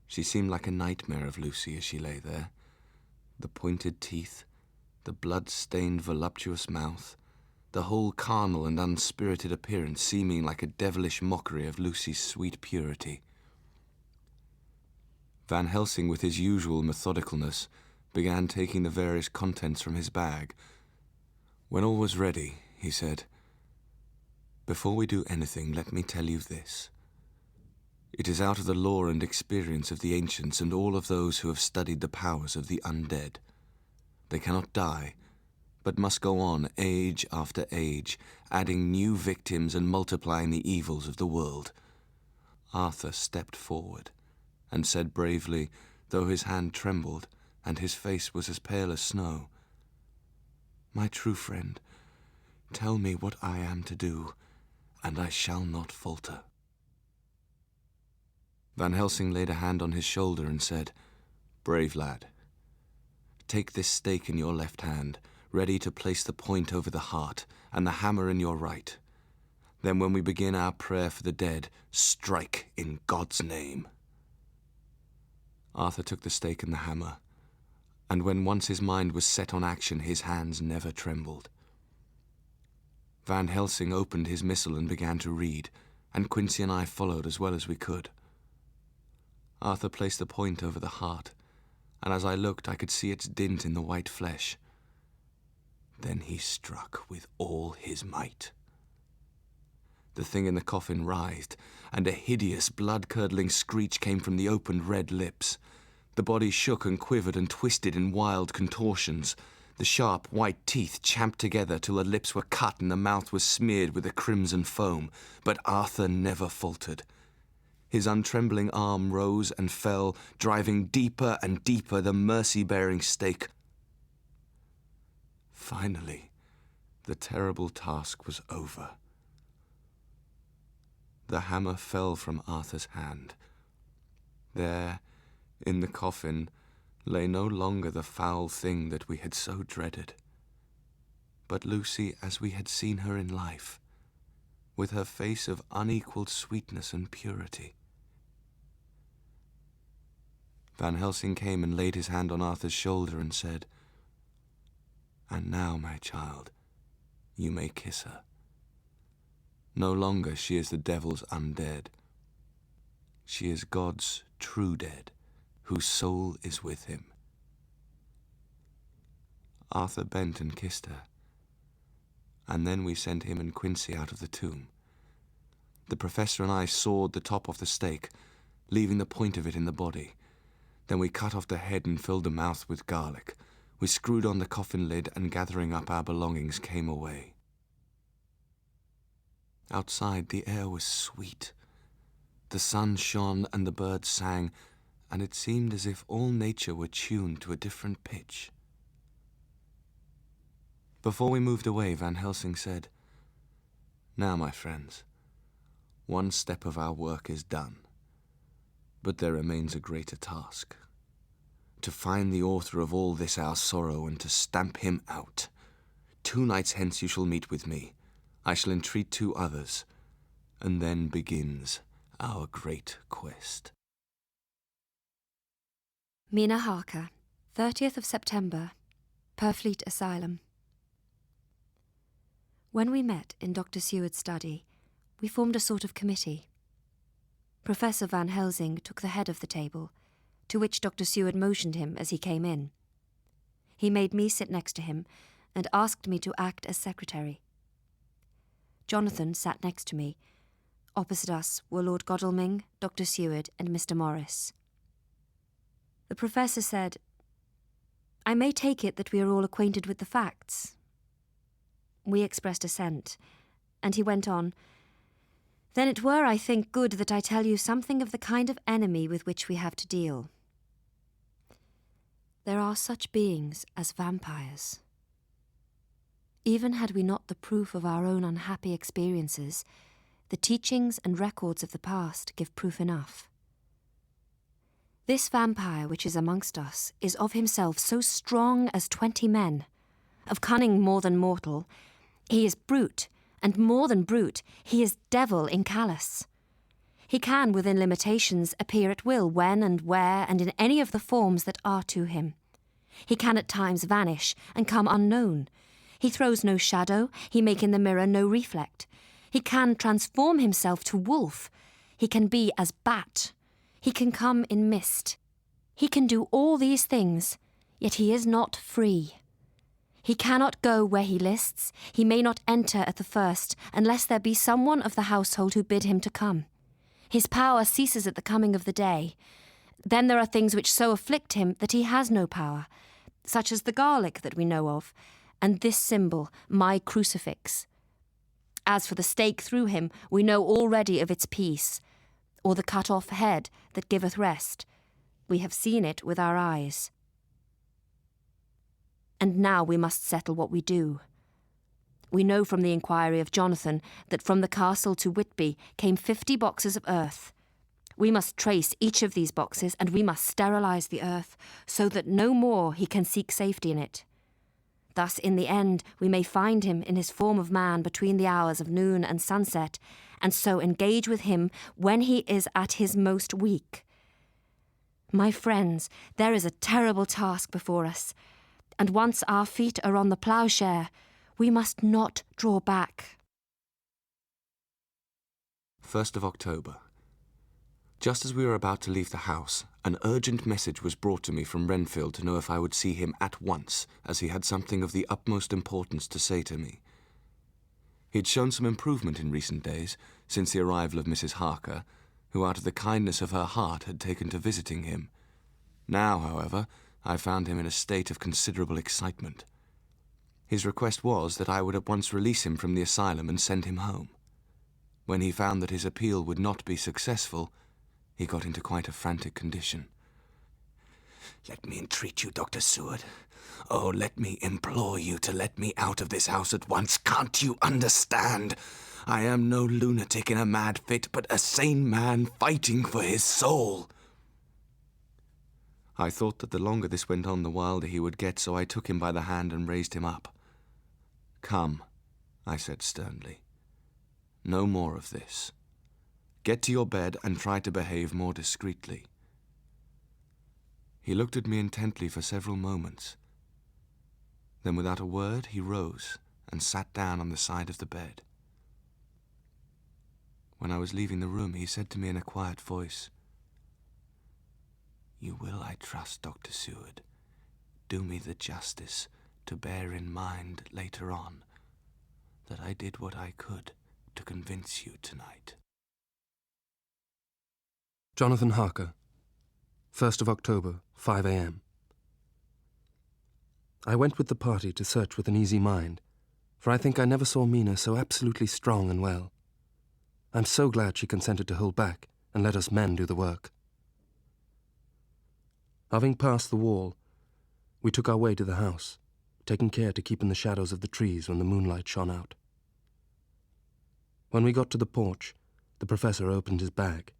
[SPEAKER 3] She seemed like a nightmare of Lucy as she lay there. The pointed teeth, the blood-stained voluptuous mouth, the whole carnal and unspirited appearance seeming like a devilish mockery of Lucy's sweet purity. Van Helsing, with his usual methodicalness, began taking the various contents from his bag. When all was ready, he said, "Before we do anything, let me tell you this. It is out of the lore and experience of the ancients and all of those who have studied the powers of the undead. They cannot die, but must go on age after age, adding new victims and multiplying the evils of the world." Arthur stepped forward and said bravely, though his hand trembled and his face was as pale as snow, "My true friend, tell me what I am to do, and I shall not falter." Van Helsing laid a hand on his shoulder and said, "Brave lad, take this stake in your left hand, ready to place the point over the heart, and the hammer in your right. Then when we begin our prayer for the dead, strike in God's name." Arthur took the stake and the hammer, and when once his mind was set on action, his hands never trembled. Van Helsing opened his missal and began to read, and Quincy and I followed as well as we could. Arthur placed the point over the heart, and as I looked I could see its dint in the white flesh. Then he struck with all his might. The thing in the coffin writhed, and a hideous, blood-curdling screech came from the opened red lips. The body shook and quivered and twisted in wild contortions. The sharp, white teeth champed together till the lips were cut and the mouth was smeared with a crimson foam. But Arthur never faltered. His untrembling arm rose and fell, driving deeper and deeper the mercy-bearing stake. Finally, the terrible task was over. The hammer fell from Arthur's hand. There, in the coffin, lay no longer the foul thing that we had so dreaded, but Lucy as we had seen her in life, with her face of unequaled sweetness and purity. Van Helsing came and laid his hand on Arthur's shoulder and said, "And now, my child, you may kiss her. No longer she is the devil's undead. She is God's true dead, whose soul is with him." Arthur bent and kissed her, and then we sent him and Quincy out of the tomb. The professor and I sawed the top off the stake, leaving the point of it in the body. Then we cut off the head and filled the mouth with garlic. We screwed on the coffin lid and, gathering up our belongings, came away. Outside the air was sweet. The sun shone and the birds sang, and it seemed as if all nature were tuned to a different pitch. Before we moved away, Van Helsing said, "Now, my friends, one step of our work is done. But there remains a greater task. To find the author of all this our sorrow and to stamp him out. 2 nights hence you shall meet with me. I shall entreat 2 others, and then begins our great quest."
[SPEAKER 2] Mina Harker, 30th of September, Purfleet Asylum. When we met in Dr. Seward's study, we formed a sort of committee. Professor Van Helsing took the head of the table, to which Dr. Seward motioned him as he came in. he made me sit next to him and asked me to act as secretary. Jonathan sat next to me. Opposite us were Lord Godalming, Dr. Seward, and Mr. Morris. The professor said, "I may take it that we are all acquainted with the facts." We expressed assent, and he went on, "Then it were, I think, good that I tell you something of the kind of enemy with which we have to deal. There are such beings as vampires. Even had we not the proof of our own unhappy experiences, the teachings and records of the past give proof enough. This vampire which is amongst us is of himself so strong as 20 men, of cunning more than mortal. He is brute, and more than brute, he is devil in callous. He can, within limitations, appear at will when and where and in any of the forms that are to him. He can at times vanish and come unknown. He throws no shadow, he make in the mirror no reflect. He can transform himself to wolf. He can be as bat. He can come in mist. He can do all these things, yet he is not free. He cannot go where he lists. He may not enter at the first, unless there be someone of the household who bid him to come. His power ceases at the coming of the day. Then there are things which so afflict him that he has no power, such as the garlic that we know of, and this symbol, my crucifix. As for the stake through him, we know already of its peace, or the cut-off head that giveth rest. We have seen it with our eyes. And now we must settle what we do. We know from the inquiry of Jonathan that from the castle to Whitby came 50 boxes of earth. We must trace each of these boxes, and we must sterilise the earth, so that no more he can seek safety in it. Thus, in the end, we may find him in his form of man between the hours of noon and sunset, and so engage with him when he is at his most weak. My friends, there is a terrible task before us, and once our feet are on the ploughshare, we must not draw back.
[SPEAKER 3] 1st of October. Just as we were about to leave the house, an urgent message was brought to me from Renfield to know if I would see him at once, as he had something of the utmost importance to say to me. He had shown some improvement in recent days, since the arrival of Mrs. Harker, who out of the kindness of her heart had taken to visiting him. Now, however, I found him in a state of considerable excitement. His request was that I would at once release him from the asylum and send him home. When he found that his appeal would not be successful, he got into quite a frantic condition. "Let me entreat you, Dr. Seward. Oh, let me implore you to let me out of this house at once. Can't you understand? I am no lunatic in a mad fit, but a sane man fighting for his soul." I thought that the longer this went on, the wilder he would get, so I took him by the hand and raised him up. "Come," I said sternly. "No more of this. Get to your bed and try to behave more discreetly." He looked at me intently for several moments. Then without a word he rose and sat down on the side of the bed. When I was leaving the room, he said to me in a quiet voice, "You will, I trust, Dr. Seward, do me the justice to bear in mind later on that I did what I could to convince you tonight."
[SPEAKER 1] Jonathan Harker, 1st of October, 5 a.m. I went with the party to search with an easy mind, for I think I never saw Mina so absolutely strong and well. I'm so glad she consented to hold back and let us men do the work. Having passed the wall, we took our way to the house, taking care to keep in the shadows of the trees when the moonlight shone out. When we got to the porch, the professor opened his bag.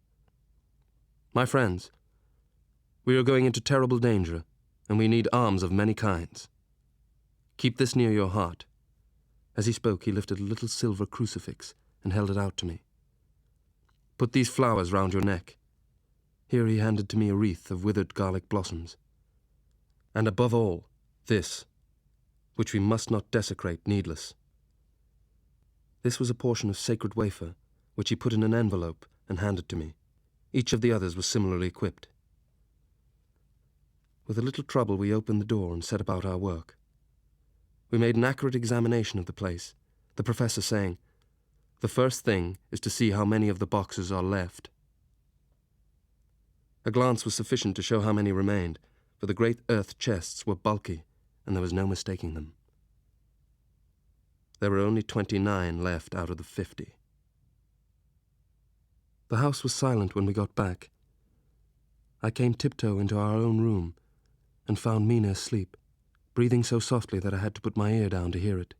[SPEAKER 1] "My friends, we are going into terrible danger, and we need arms of many kinds. Keep this near your heart." As he spoke, he lifted a little silver crucifix and held it out to me. "Put these flowers round your neck." Here he handed to me a wreath of withered garlic blossoms. "And above all, this, which we must not desecrate needless." This was a portion of sacred wafer, which he put in an envelope and handed to me. Each of the others was similarly equipped. With a little trouble, we opened the door and set about our work. We made an accurate examination of the place, the professor saying, "The first thing is to see how many of the boxes are left." A glance was sufficient to show how many remained, for the great earth chests were bulky, and there was no mistaking them. There were only 29 left out of the 50. The house was silent when we got back. I came tiptoe into our own room and found Mina asleep, breathing so softly that I had to put my ear down to hear it.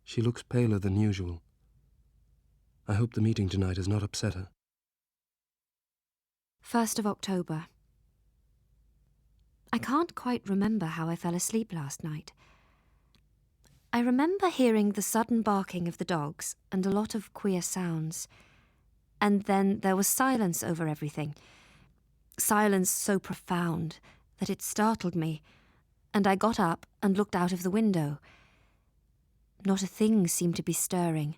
[SPEAKER 1] She looks paler than usual. I hope the meeting tonight has not upset her.
[SPEAKER 2] 1st of October. I can't quite remember how I fell asleep last night. I remember hearing the sudden barking of the dogs and a lot of queer sounds. And then there was silence over everything. Silence so profound that it startled me, and I got up and looked out of the window. Not a thing seemed to be stirring,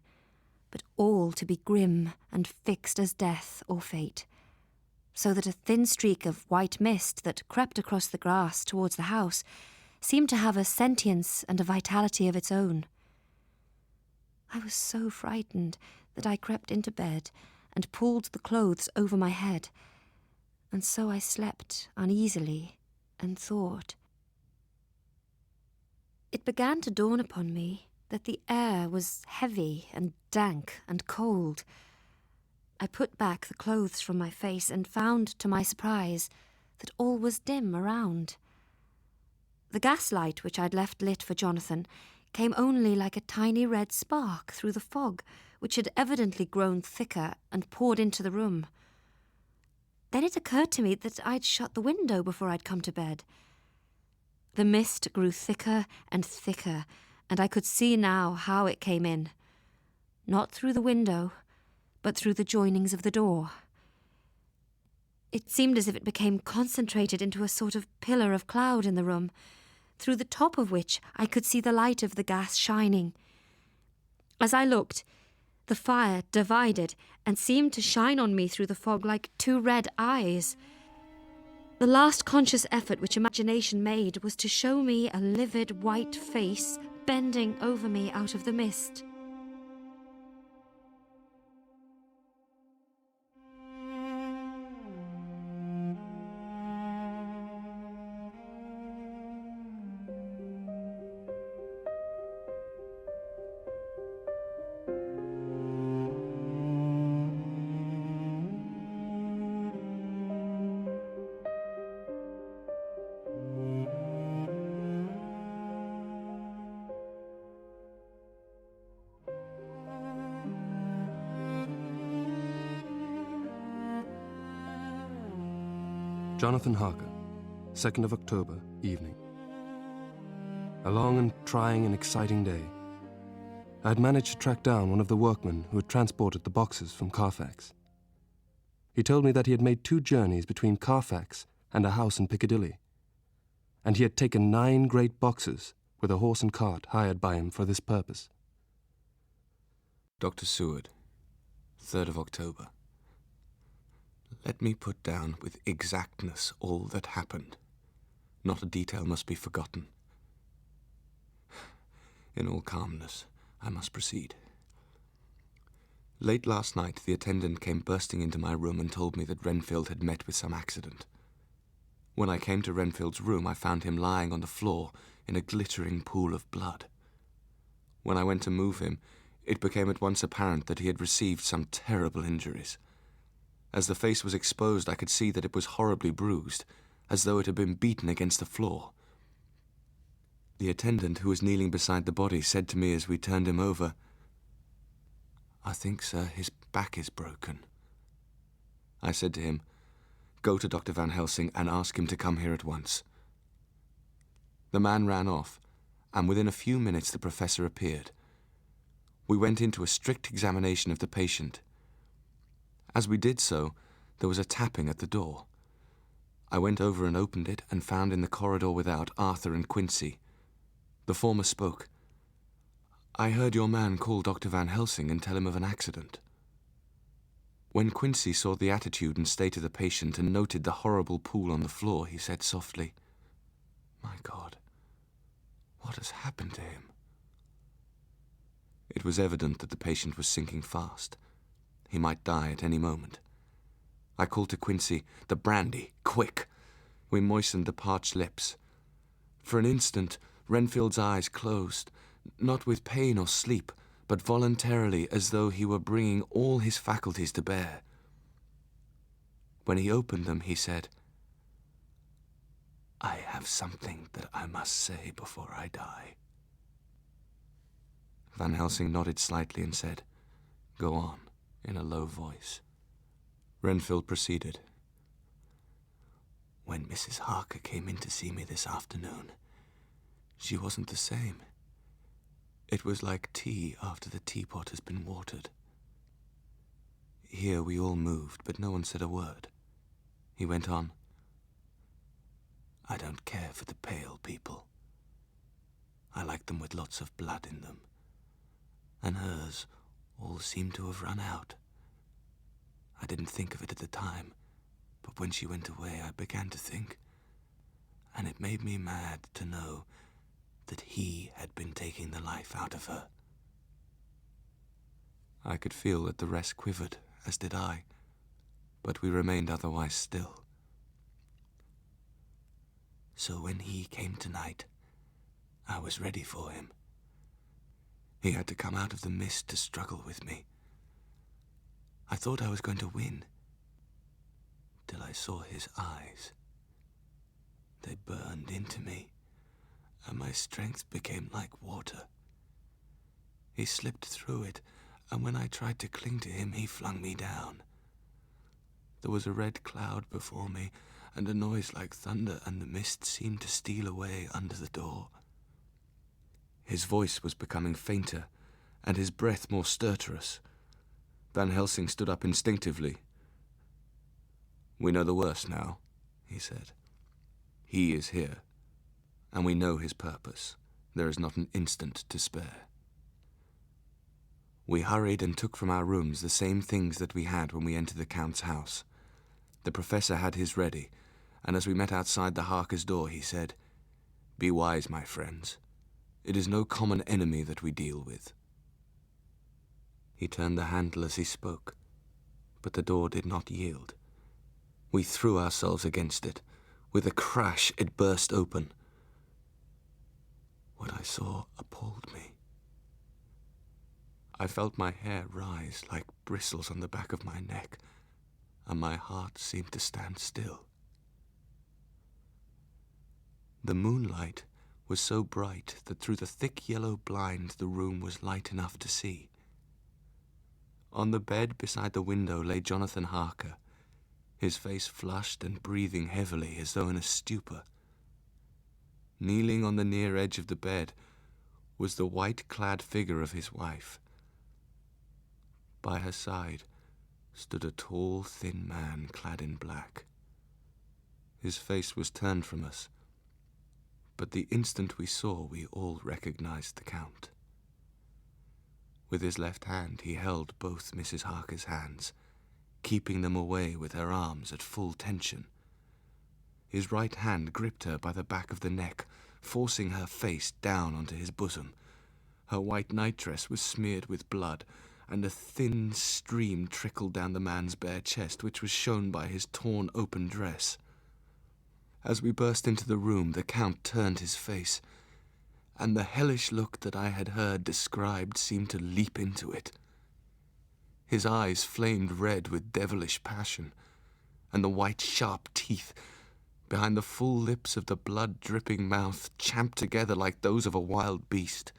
[SPEAKER 2] but all to be grim and fixed as death or fate, so that a thin streak of white mist that crept across the grass towards the house seemed to have a sentience and a vitality of its own. I was so frightened that I crept into bed and pulled the clothes over my head, and so I slept uneasily and thought. It began to dawn upon me that the air was heavy and dank and cold. I put back the clothes from my face and found, to my surprise, that all was dim around. The gaslight which I'd left lit for Jonathan came only like a tiny red spark through the fog, which had evidently grown thicker and poured into the room. Then it occurred to me that I'd shut the window before I'd come to bed. The mist grew thicker and thicker, and I could see now how it came in. Not through the window, but through the joinings of the door. It seemed as if it became concentrated into a sort of pillar of cloud in the room, through the top of which I could see the light of the gas shining. As I looked, the fire divided and seemed to shine on me through the fog like two red eyes. The last conscious effort which imagination made was to show me a livid white face bending over me out of the mist.
[SPEAKER 1] Jonathan Harker, 2nd of October, evening. A long and trying and exciting day. I had managed to track down one of the workmen who had transported the boxes from Carfax. He told me that he had made 2 journeys between Carfax and a house in Piccadilly, and he had taken 9 great boxes with a horse and cart hired by him for this purpose.
[SPEAKER 3] Dr. Seward, 3rd of October. Let me put down with exactness all that happened. Not a detail must be forgotten. In all calmness, I must proceed. Late last night, the attendant came bursting into my room and told me that Renfield had met with some accident. When I came to Renfield's room, I found him lying on the floor in a glittering pool of blood. When I went to move him, it became at once apparent that he had received some terrible injuries. As the face was exposed, I could see that it was horribly bruised, as though it had been beaten against the floor. The attendant, who was kneeling beside the body, said to me as we turned him over, "I think, sir, his back is broken." I said to him, "Go to Dr. Van Helsing and ask him to come here at once." The man ran off, and within a few minutes the professor appeared. We went into a strict examination of the patient. As we did so, there was a tapping at the door. I went over and opened it and found in the corridor without Arthur and Quincy. The former spoke. "I heard your man call Dr. Van Helsing and tell him of an accident." When Quincy saw the attitude and state of the patient and noted the horrible pool on the floor, he said softly, "My God, what has happened to him?" It was evident that the patient was sinking fast. He might die at any moment. I called to Quincy, "The brandy, quick!" We moistened the parched lips. For an instant, Renfield's eyes closed, not with pain or sleep, but voluntarily, as though he were bringing all his faculties to bear. When he opened them, he said, "I have something that I must say before I die." Van Helsing nodded slightly and said, "Go on," in a low voice. Renfield proceeded. "When Mrs. Harker came in to see me this afternoon, she wasn't the same. It was like tea after the teapot has been watered." Here we all moved, but no one said a word. He went on, "I don't care for the pale people. I like them with lots of blood in them. And hers all seemed to have run out. I didn't think of it at the time, but when she went away I began to think, and it made me mad to know that he had been taking the life out of her." I could feel that the rest quivered, as did I, but we remained otherwise still. "So when he came tonight, I was ready for him. He had to come out of the mist to struggle with me. I thought I was going to win, till I saw his eyes. They burned into me, and my strength became like water. He slipped through it, and when I tried to cling to him, he flung me down. There was a red cloud before me, and a noise like thunder, and the mist seemed to steal away under the door." His voice was becoming fainter, and his breath more stertorous. Van Helsing stood up instinctively. "We know the worst now," he said. "He is here, and we know his purpose. There is not an instant to spare." We hurried and took from our rooms the same things that we had when we entered the Count's house. The Professor had his ready, and as we met outside the Harker's door, he said, "Be wise, my friends. It is no common enemy that we deal with." He turned the handle as he spoke, but the door did not yield. We threw ourselves against it. With a crash, it burst open. What I saw appalled me. I felt my hair rise like bristles on the back of my neck, and my heart seemed to stand still. The moonlight was so bright that through the thick yellow blind the room was light enough to see. On the bed beside the window lay Jonathan Harker, his face flushed and breathing heavily as though in a stupor. Kneeling on the near edge of the bed was the white-clad figure of his wife. By her side stood a tall, thin man clad in black. His face was turned from us, but the instant we saw, we all recognized the Count. With his left hand he held both Mrs. Harker's hands, keeping them away with her arms at full tension. His right hand gripped her by the back of the neck, forcing her face down onto his bosom. Her white nightdress was smeared with blood, and a thin stream trickled down the man's bare chest, which was shown by his torn open dress. As we burst into the room, the Count turned his face, and the hellish look that I had heard described seemed to leap into it. His eyes flamed red with devilish passion, and the white, sharp teeth behind the full lips of the blood-dripping mouth champed together like those of a wild beast.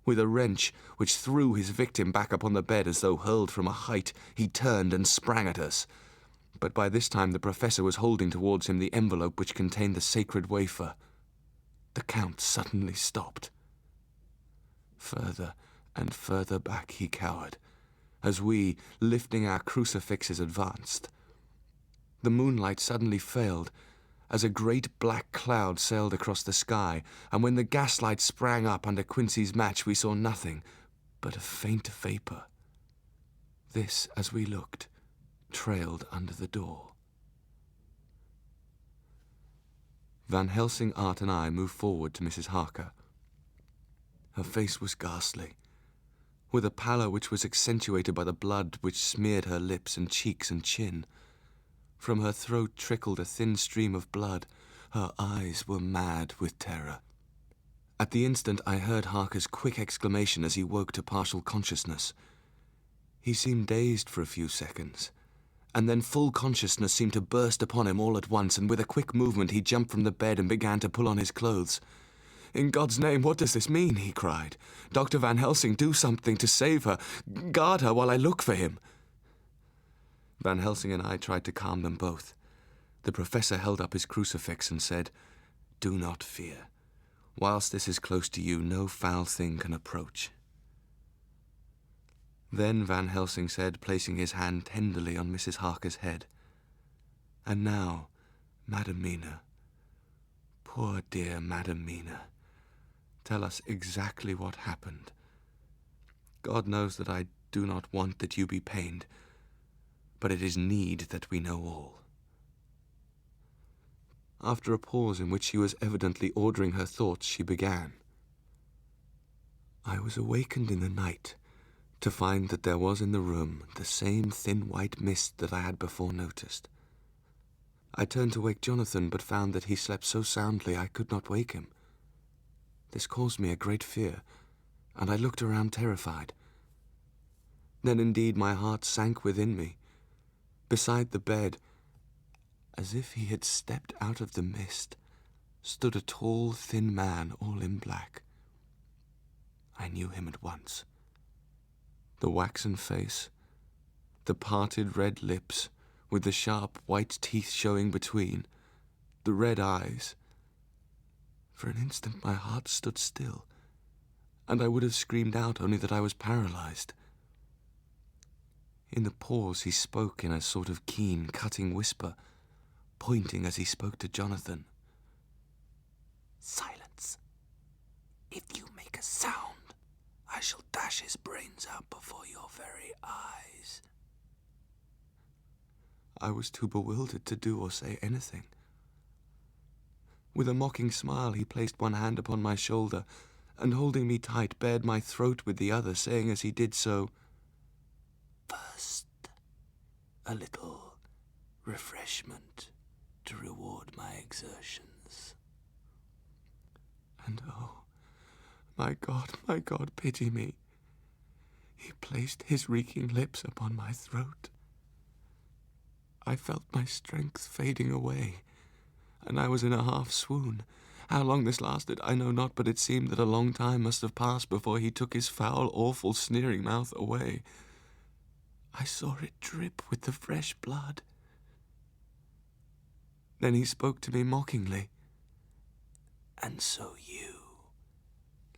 [SPEAKER 3] With a wrench which threw his victim back upon the bed as though hurled from a height, he turned and sprang at us. But by this time the Professor was holding towards him the envelope which contained the sacred wafer. The Count suddenly stopped. Further and further back he cowered, as we, lifting our crucifixes, advanced. The moonlight suddenly failed, as a great black cloud sailed across the sky, and when the gaslight sprang up under Quincy's match, we saw nothing but a faint vapor. This, as we looked, trailed under the door. Van Helsing, Art, and I moved forward to Mrs. Harker. Her face was ghastly, with a pallor which was accentuated by the blood which smeared her lips and cheeks and chin. From her throat trickled a thin stream of blood. Her eyes were mad with terror. At the instant I heard Harker's quick exclamation as he woke to partial consciousness. He seemed dazed for a few seconds, and then full consciousness seemed to burst upon him all at once, and with a quick movement he jumped from the bed and began to pull on his clothes. "In God's name, what does this mean?" he cried. "Dr. Van Helsing, do something to save her. Guard her while I look for him." Van Helsing and I tried to calm them both. The professor held up his crucifix and said, "Do not fear. Whilst this is close to you, no foul thing can approach." Then Van Helsing said, placing his hand tenderly on Mrs. Harker's head, "And now, Madam Mina, poor dear Madam Mina, tell us exactly what happened. God knows that I do not want that you be pained, but it is need that we know all." After a pause in which she was evidently ordering her thoughts, she began. "I was awakened in the night to find that there was in the room the same thin white mist that I had before noticed. I turned to wake Jonathan, but found that he slept so soundly I could not wake him. This caused me a great fear, and I looked around terrified. Then indeed my heart sank within me. Beside the bed, as if he had stepped out of the mist, stood a tall, thin man, all in black. I knew him at once. The waxen face, the parted red lips, with the sharp white teeth showing between, the red eyes. For an instant my heart stood still, and I would have screamed out, only that I was paralyzed. In the pause he spoke in a sort of keen, cutting whisper, pointing as he spoke to Jonathan. "Silence. If you make a sound, I shall dash his brains out before your very eyes." I was too bewildered to do or say anything. With a mocking smile he placed one hand upon my shoulder, and holding me tight, bared my throat with the other, saying as he did so, "First, a little refreshment to reward my exertions. And oh, my God, pity me." He placed his reeking lips upon my throat. I felt my strength fading away, and I was in a half swoon. How long this lasted, I know not, but it seemed that a long time must have passed before he took his foul, awful, sneering mouth away. I saw it drip with the fresh blood. Then he spoke to me mockingly. "And so you,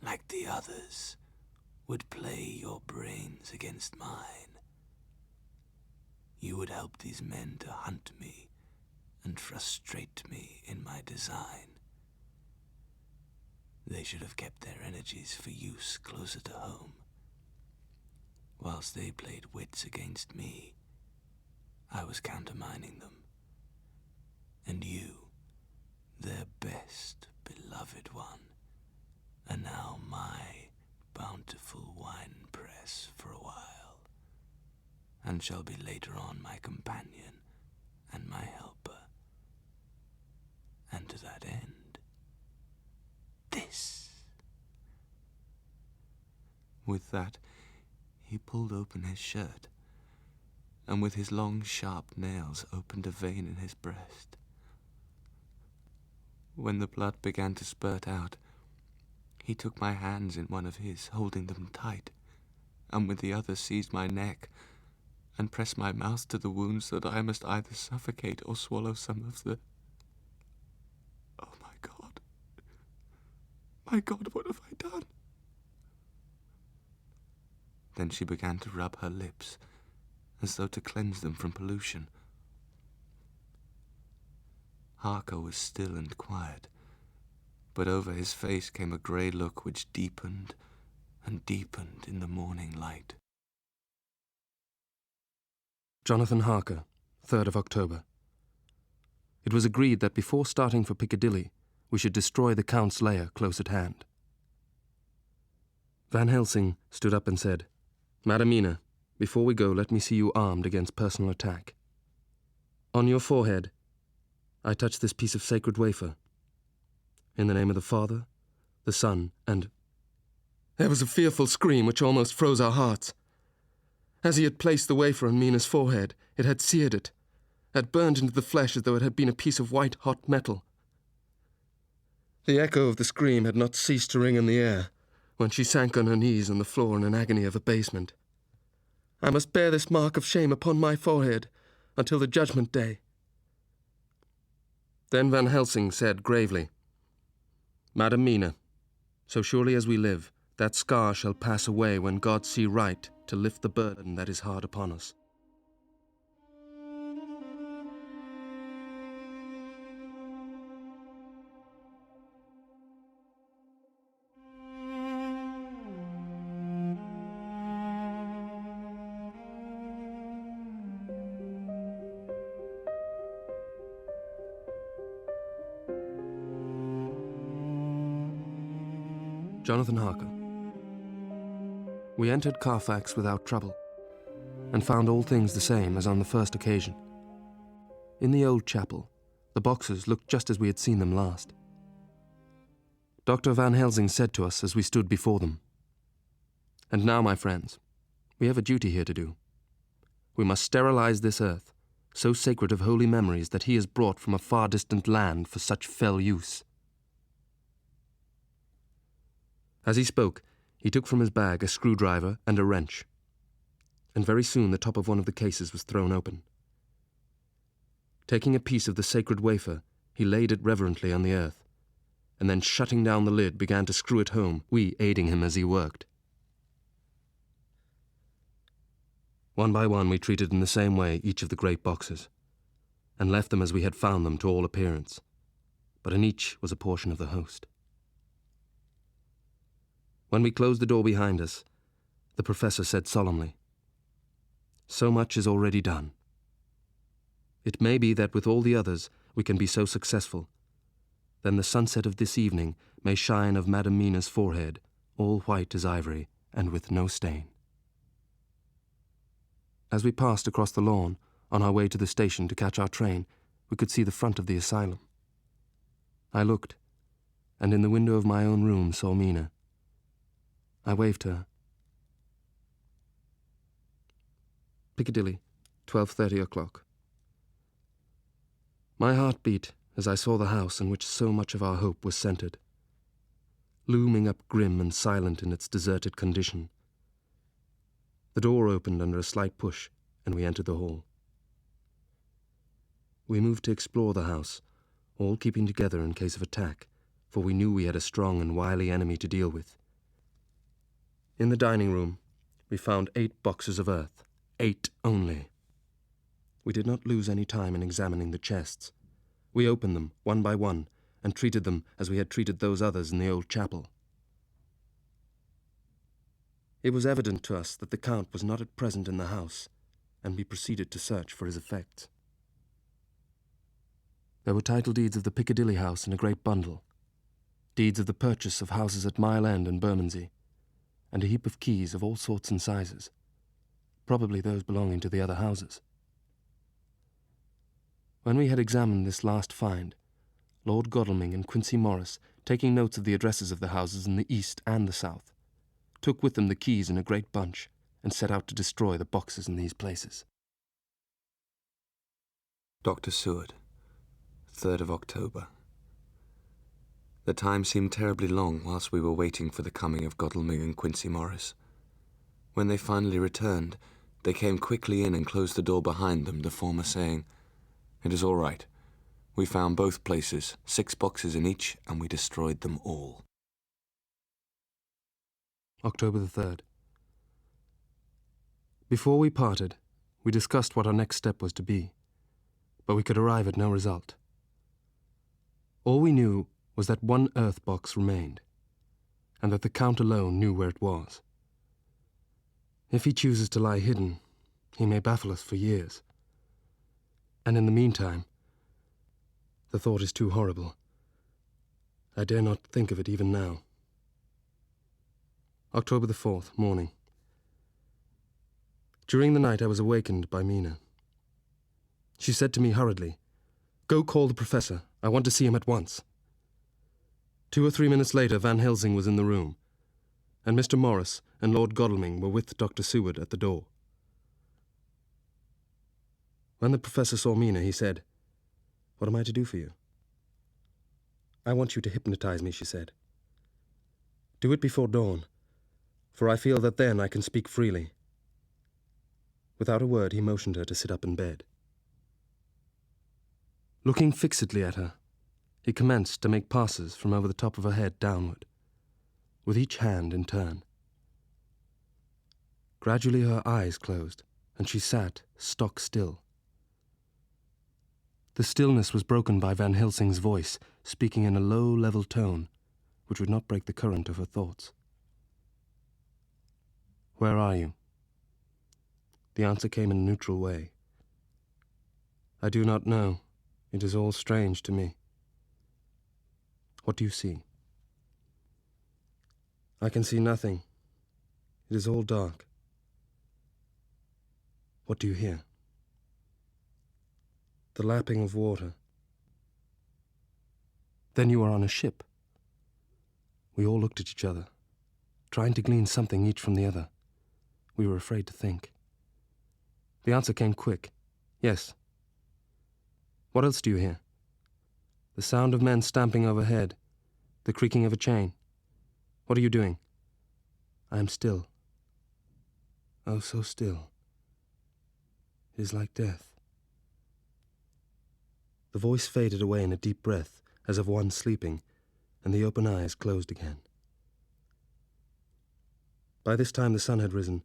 [SPEAKER 3] like the others, would play your brains against mine. You would help these men to hunt me and frustrate me in my design. They should have kept their energies for use closer to home. Whilst they played wits against me, I was countermining them. And you, their best beloved one, are now my bountiful wine press for a while, and shall be later on my companion and my helper. And to that end, this." With that, he pulled open his shirt, and with his long, sharp nails opened a vein in his breast. When the blood began to spurt out, he took my hands in one of his, holding them tight, and with the other seized my neck and pressed my mouth to the wound so that I must either suffocate or swallow some of the... Oh, my God, what have I done? Then she began to rub her lips, as though to cleanse them from pollution. Harker was still and quiet, but over his face came a grey look which deepened and deepened in the morning light.
[SPEAKER 1] Jonathan Harker, 3rd of October. It was agreed that before starting for Piccadilly, we should destroy the Count's lair close at hand. Van Helsing stood up and said, "Madam Mina, before we go, let me see you armed against personal attack. On your forehead, I touch this piece of sacred wafer. In the name of the Father, the Son, and—" There was a fearful scream which almost froze our hearts. As he had placed the wafer on Mina's forehead, it had seared it, had burned into the flesh as though it had been a piece of white-hot metal. The echo of the scream had not ceased to ring in the air when she sank on her knees on the floor in an agony of abasement. I must bear this mark of shame upon my forehead until the judgment day. Then Van Helsing said gravely, "Madam Mina, so surely as we live, that scar shall pass away when God see right to lift the burden that is hard upon us." Jonathan Harker. We entered Carfax without trouble, and found all things the same as on the first occasion. In the old chapel, the boxes looked just as we had seen them last. Dr. Van Helsing said to us as we stood before them, "And now, my friends, we have a duty here to do. We must sterilize this earth, so sacred of holy memories that he is brought from a far distant land for such fell use." As he spoke, he took from his bag a screwdriver and a wrench, and very soon the top of one of the cases was thrown open. Taking a piece of the sacred wafer, he laid it reverently on the earth, and then shutting down the lid began to screw it home, we aiding him as he worked. One by one we treated in the same way each of the great boxes, and left them as we had found them to all appearance, but in each was a portion of the host. When we closed the door behind us, the professor said solemnly, "So much is already done. It may be that with all the others we can be so successful. Then the sunset of this evening may shine of Madam Mina's forehead, all white as ivory and with no stain." As we passed across the lawn, on our way to the station to catch our train, we could see the front of the asylum. I looked, and in the window of my own room saw Mina. I waved to her. Piccadilly, 12:30 o'clock. My heart beat as I saw the house in which so much of our hope was centred, looming up grim and silent in its deserted condition. The door opened under a slight push, and we entered the hall. We moved to explore the house, all keeping together in case of attack, for we knew we had a strong and wily enemy to deal with. In the dining room, we found 8 boxes of earth, 8 only. We did not lose any time in examining the chests. We opened them, one by one, and treated them as we had treated those others in the old chapel. It was evident to us that the Count was not at present in the house, and we proceeded to search for his effects. There were title deeds of the Piccadilly house in a great bundle, deeds of the purchase of houses at Mile End and Bermondsey, and a heap of keys of all sorts and sizes, probably those belonging to the other houses. When we had examined this last find, Lord Godalming and Quincy Morris, taking notes of the addresses of the houses in the east and the south, took with them the keys in a great bunch and set out to destroy the boxes in these places.
[SPEAKER 3] Dr. Seward, 3rd of October. The time seemed terribly long whilst we were waiting for the coming of Godalming and Quincy Morris. When they finally returned, they came quickly in and closed the door behind them, the former saying, "It is all right. We found both places, 6 boxes in each, and we destroyed them all."
[SPEAKER 1] October the 3rd. Before we parted, we discussed what our next step was to be, but we could arrive at no result. All we knew was that 1 earth box remained, and that the Count alone knew where it was. If he chooses to lie hidden, He may baffle us for years. And in the meantime, the thought is too horrible. I dare not think of it even now. October the 4th, morning. During the night I was awakened by Mina. She said to me hurriedly, "Go call the professor. I want to see him at once." 2 or 3 minutes later, Van Helsing was in the room, and Mr. Morris and Lord Godalming were with Dr. Seward at the door. When the professor saw Mina, he said, "What am I to do for you?" "I want you to hypnotize me," she said. "Do it before dawn, for I feel that then I can speak freely." Without a word, he motioned her to sit up in bed. Looking fixedly at her, he commenced to make passes from over the top of her head downward, with each hand in turn. Gradually her eyes closed, and she sat stock still. The stillness was broken by Van Helsing's voice, speaking in a low, level tone, which would not break the current of her thoughts. "Where are you?" The answer came in a neutral way. "I do not know. It is all strange to me." "What do you see?" "I can see nothing. It is all dark." "What do you hear?" "The lapping of water." "Then you are on a ship." We all looked at each other, trying to glean something each from the other. We were afraid to think. The answer came quick. "Yes." "What else do you hear?" "The sound of men stamping overhead, the creaking of a chain." "What are you doing?" "I am still." "Oh, so still. It is like death." The voice faded away in a deep breath, as of one sleeping, and the open eyes closed again. By this time the sun had risen,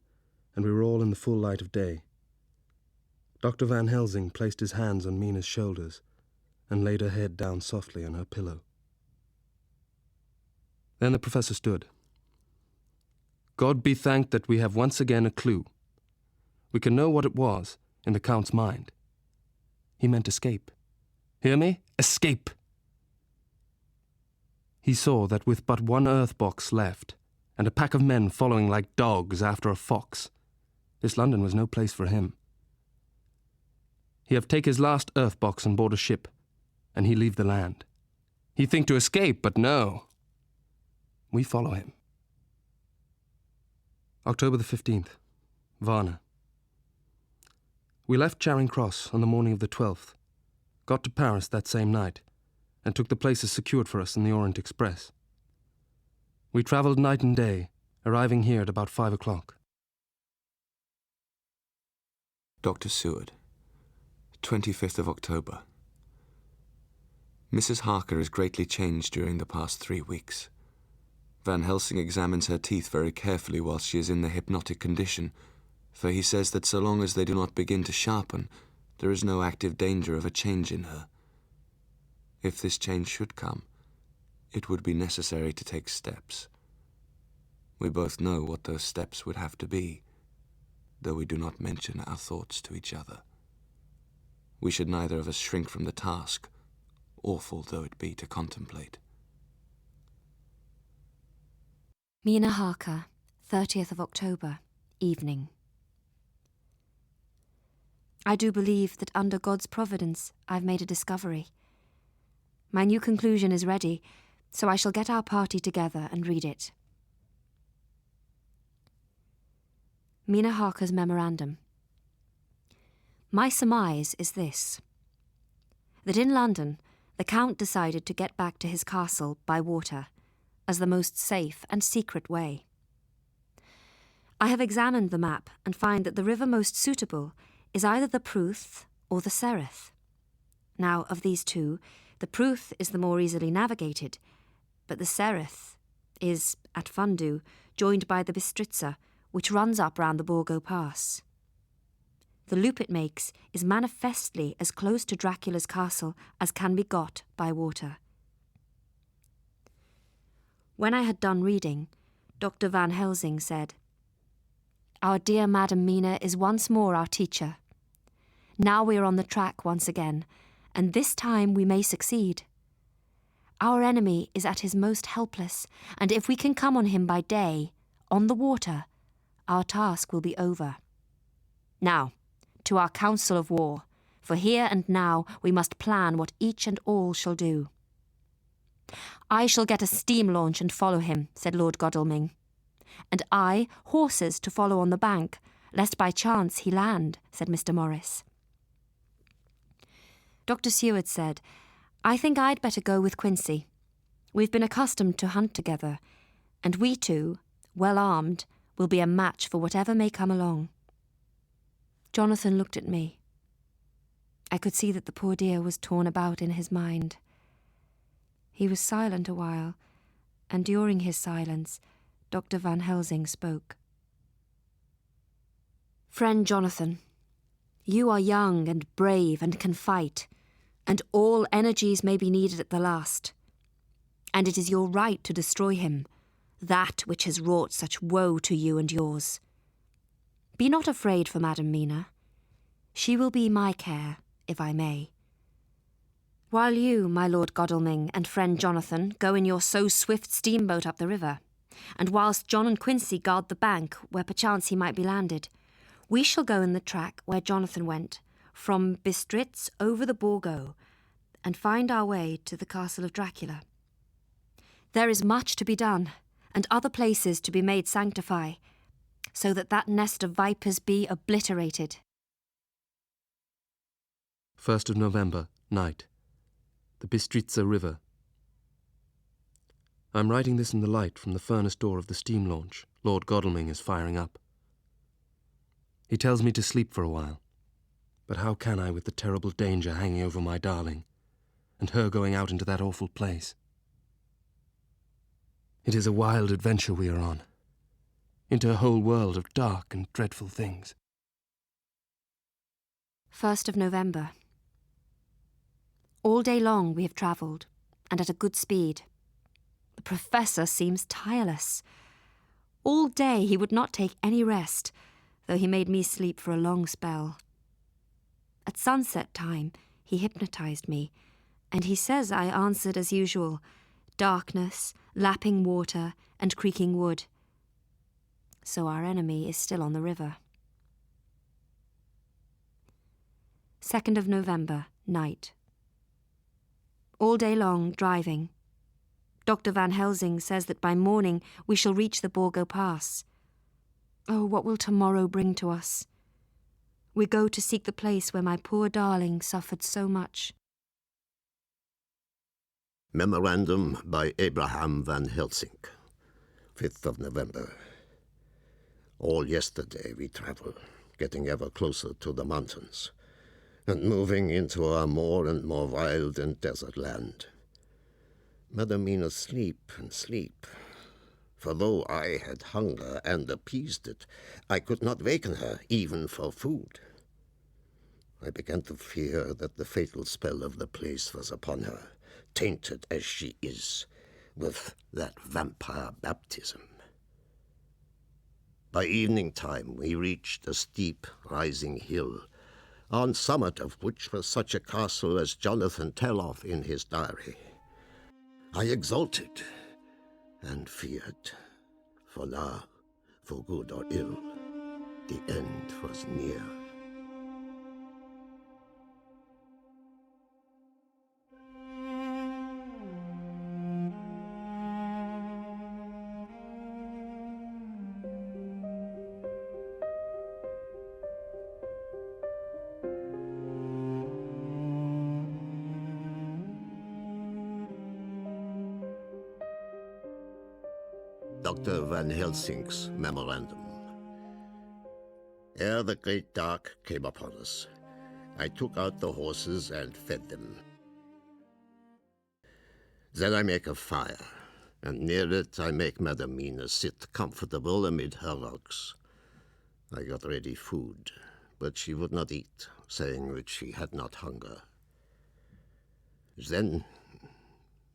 [SPEAKER 1] and we were all in the full light of day. Dr. Van Helsing placed his hands on Mina's shoulders and laid her head down softly on her pillow. Then the professor stood. "God be thanked that we have once again a clue. We can know what it was in the Count's mind. He meant escape. Hear me? Escape!" He saw that with but one earth box left, and a pack of men following like dogs after a fox, this London was no place for him. He have take his last earth box on board a ship, and he leave the land. He think to escape, but no. We follow him. October the 15th, Varna. We left Charing Cross on the morning of the 12th, got to Paris that same night, and took the places secured for us in the Orient Express. We travelled night and day, arriving here at about 5 o'clock.
[SPEAKER 3] Dr. Seward, 25th of October. Mrs. Harker is greatly changed during the past 3 weeks. Van Helsing examines her teeth very carefully whilst she is in the hypnotic condition, for he says that so long as they do not begin to sharpen, there is no active danger of a change in her. If this change should come, it would be necessary to take steps. We both know what those steps would have to be, though we do not mention our thoughts to each other. We should neither of us shrink from the task, awful though it be to contemplate.
[SPEAKER 2] Mina Harker, 30th of October, evening. I do believe that under God's providence I've made a discovery. My new conclusion is ready, so I shall get our party together and read it. Mina Harker's memorandum. My surmise is this: that in London the Count decided to get back to his castle by water as the most safe and secret way. I have examined the map and find that the river most suitable is either the Pruth or the Sereth. Now, of these two, the Pruth is the more easily navigated, but the Sereth is, at Fundu, joined by the Bistritza, which runs up round the Borgo Pass. The loop it makes is manifestly as close to Dracula's castle as can be got by water. When I had done reading, Dr. Van Helsing said, Our dear Madam Mina is once more our teacher. Now we are on the track once again, and this time we may succeed. Our enemy is at his most helpless, and if we can come on him by day, on the water, our task will be over. Now, to our council of war, for here and now we must plan what each and all shall do. I shall get a steam launch and follow him, said Lord Godalming. And I, horses to follow on the bank, lest by chance he land, said Mr. Morris. Dr. Seward said, I think I'd better go with Quincy. We've been accustomed to hunt together, and we two, well armed, will be a match for whatever may come along. Jonathan looked at me. I could see that the poor dear was torn about in his mind. He was silent a while, and during his silence, Dr. Van Helsing spoke. Friend Jonathan, you are young and brave and can fight, and all energies may be needed at the last. And it is your right to destroy him, that which has wrought such woe to you and yours. Be not afraid for Madam Mina. She will be my care, if I may. While you, my Lord Godalming, and friend Jonathan, go in your so-swift steamboat up the river, and whilst John and Quincy guard the bank where perchance he might be landed, we shall go in the track where Jonathan went, from Bistritz over the Borgo, and find our way to the Castle of Dracula. There is much to be done, and other places to be made sanctify, so that that nest of vipers be obliterated.
[SPEAKER 1] 1st of November, night. The Bistritza River. I'm writing this in the light from the furnace door of the steam launch Lord Godalming is firing up. He tells me to sleep for a while, but how can I with the terrible danger hanging over my darling, and her going out into that awful place? It is a wild adventure we are on, into a whole world of dark and dreadful things.
[SPEAKER 2] 1st of November. All day long we have travelled, and at a good speed. The Professor seems tireless. All day he would not take any rest, though he made me sleep for a long spell. At sunset time he hypnotised me, and he says I answered as usual, darkness, lapping water, and creaking wood. So our enemy is still on the river. 2nd of November, night. All day long, driving. Dr. Van Helsing says that by morning we shall reach the Borgo Pass. Oh, what will tomorrow bring to us? We go to seek the place where my poor darling suffered so much.
[SPEAKER 4] Memorandum by Abraham Van Helsing, 5th of November. All yesterday we travelled, getting ever closer to the mountains, and moving into a more and more wild and desert land. Madam Mina sleep and sleep, for though I had hunger and appeased it, I could not waken her even for food. I began to fear that the fatal spell of the place was upon her, tainted as she is, with that vampire baptism. By evening time we reached a steep rising hill, on summit of which was such a castle as Jonathan tell of in his diary. I exulted and feared, for now, for good or ill, the end was near. Dr. Van Helsing's memorandum. Ere the great dark came upon us, I took out the horses and fed them. Then I make a fire, and near it I make Madam Mina sit comfortable amid her rugs. I got ready food, but she would not eat, saying that she had not hunger. Then,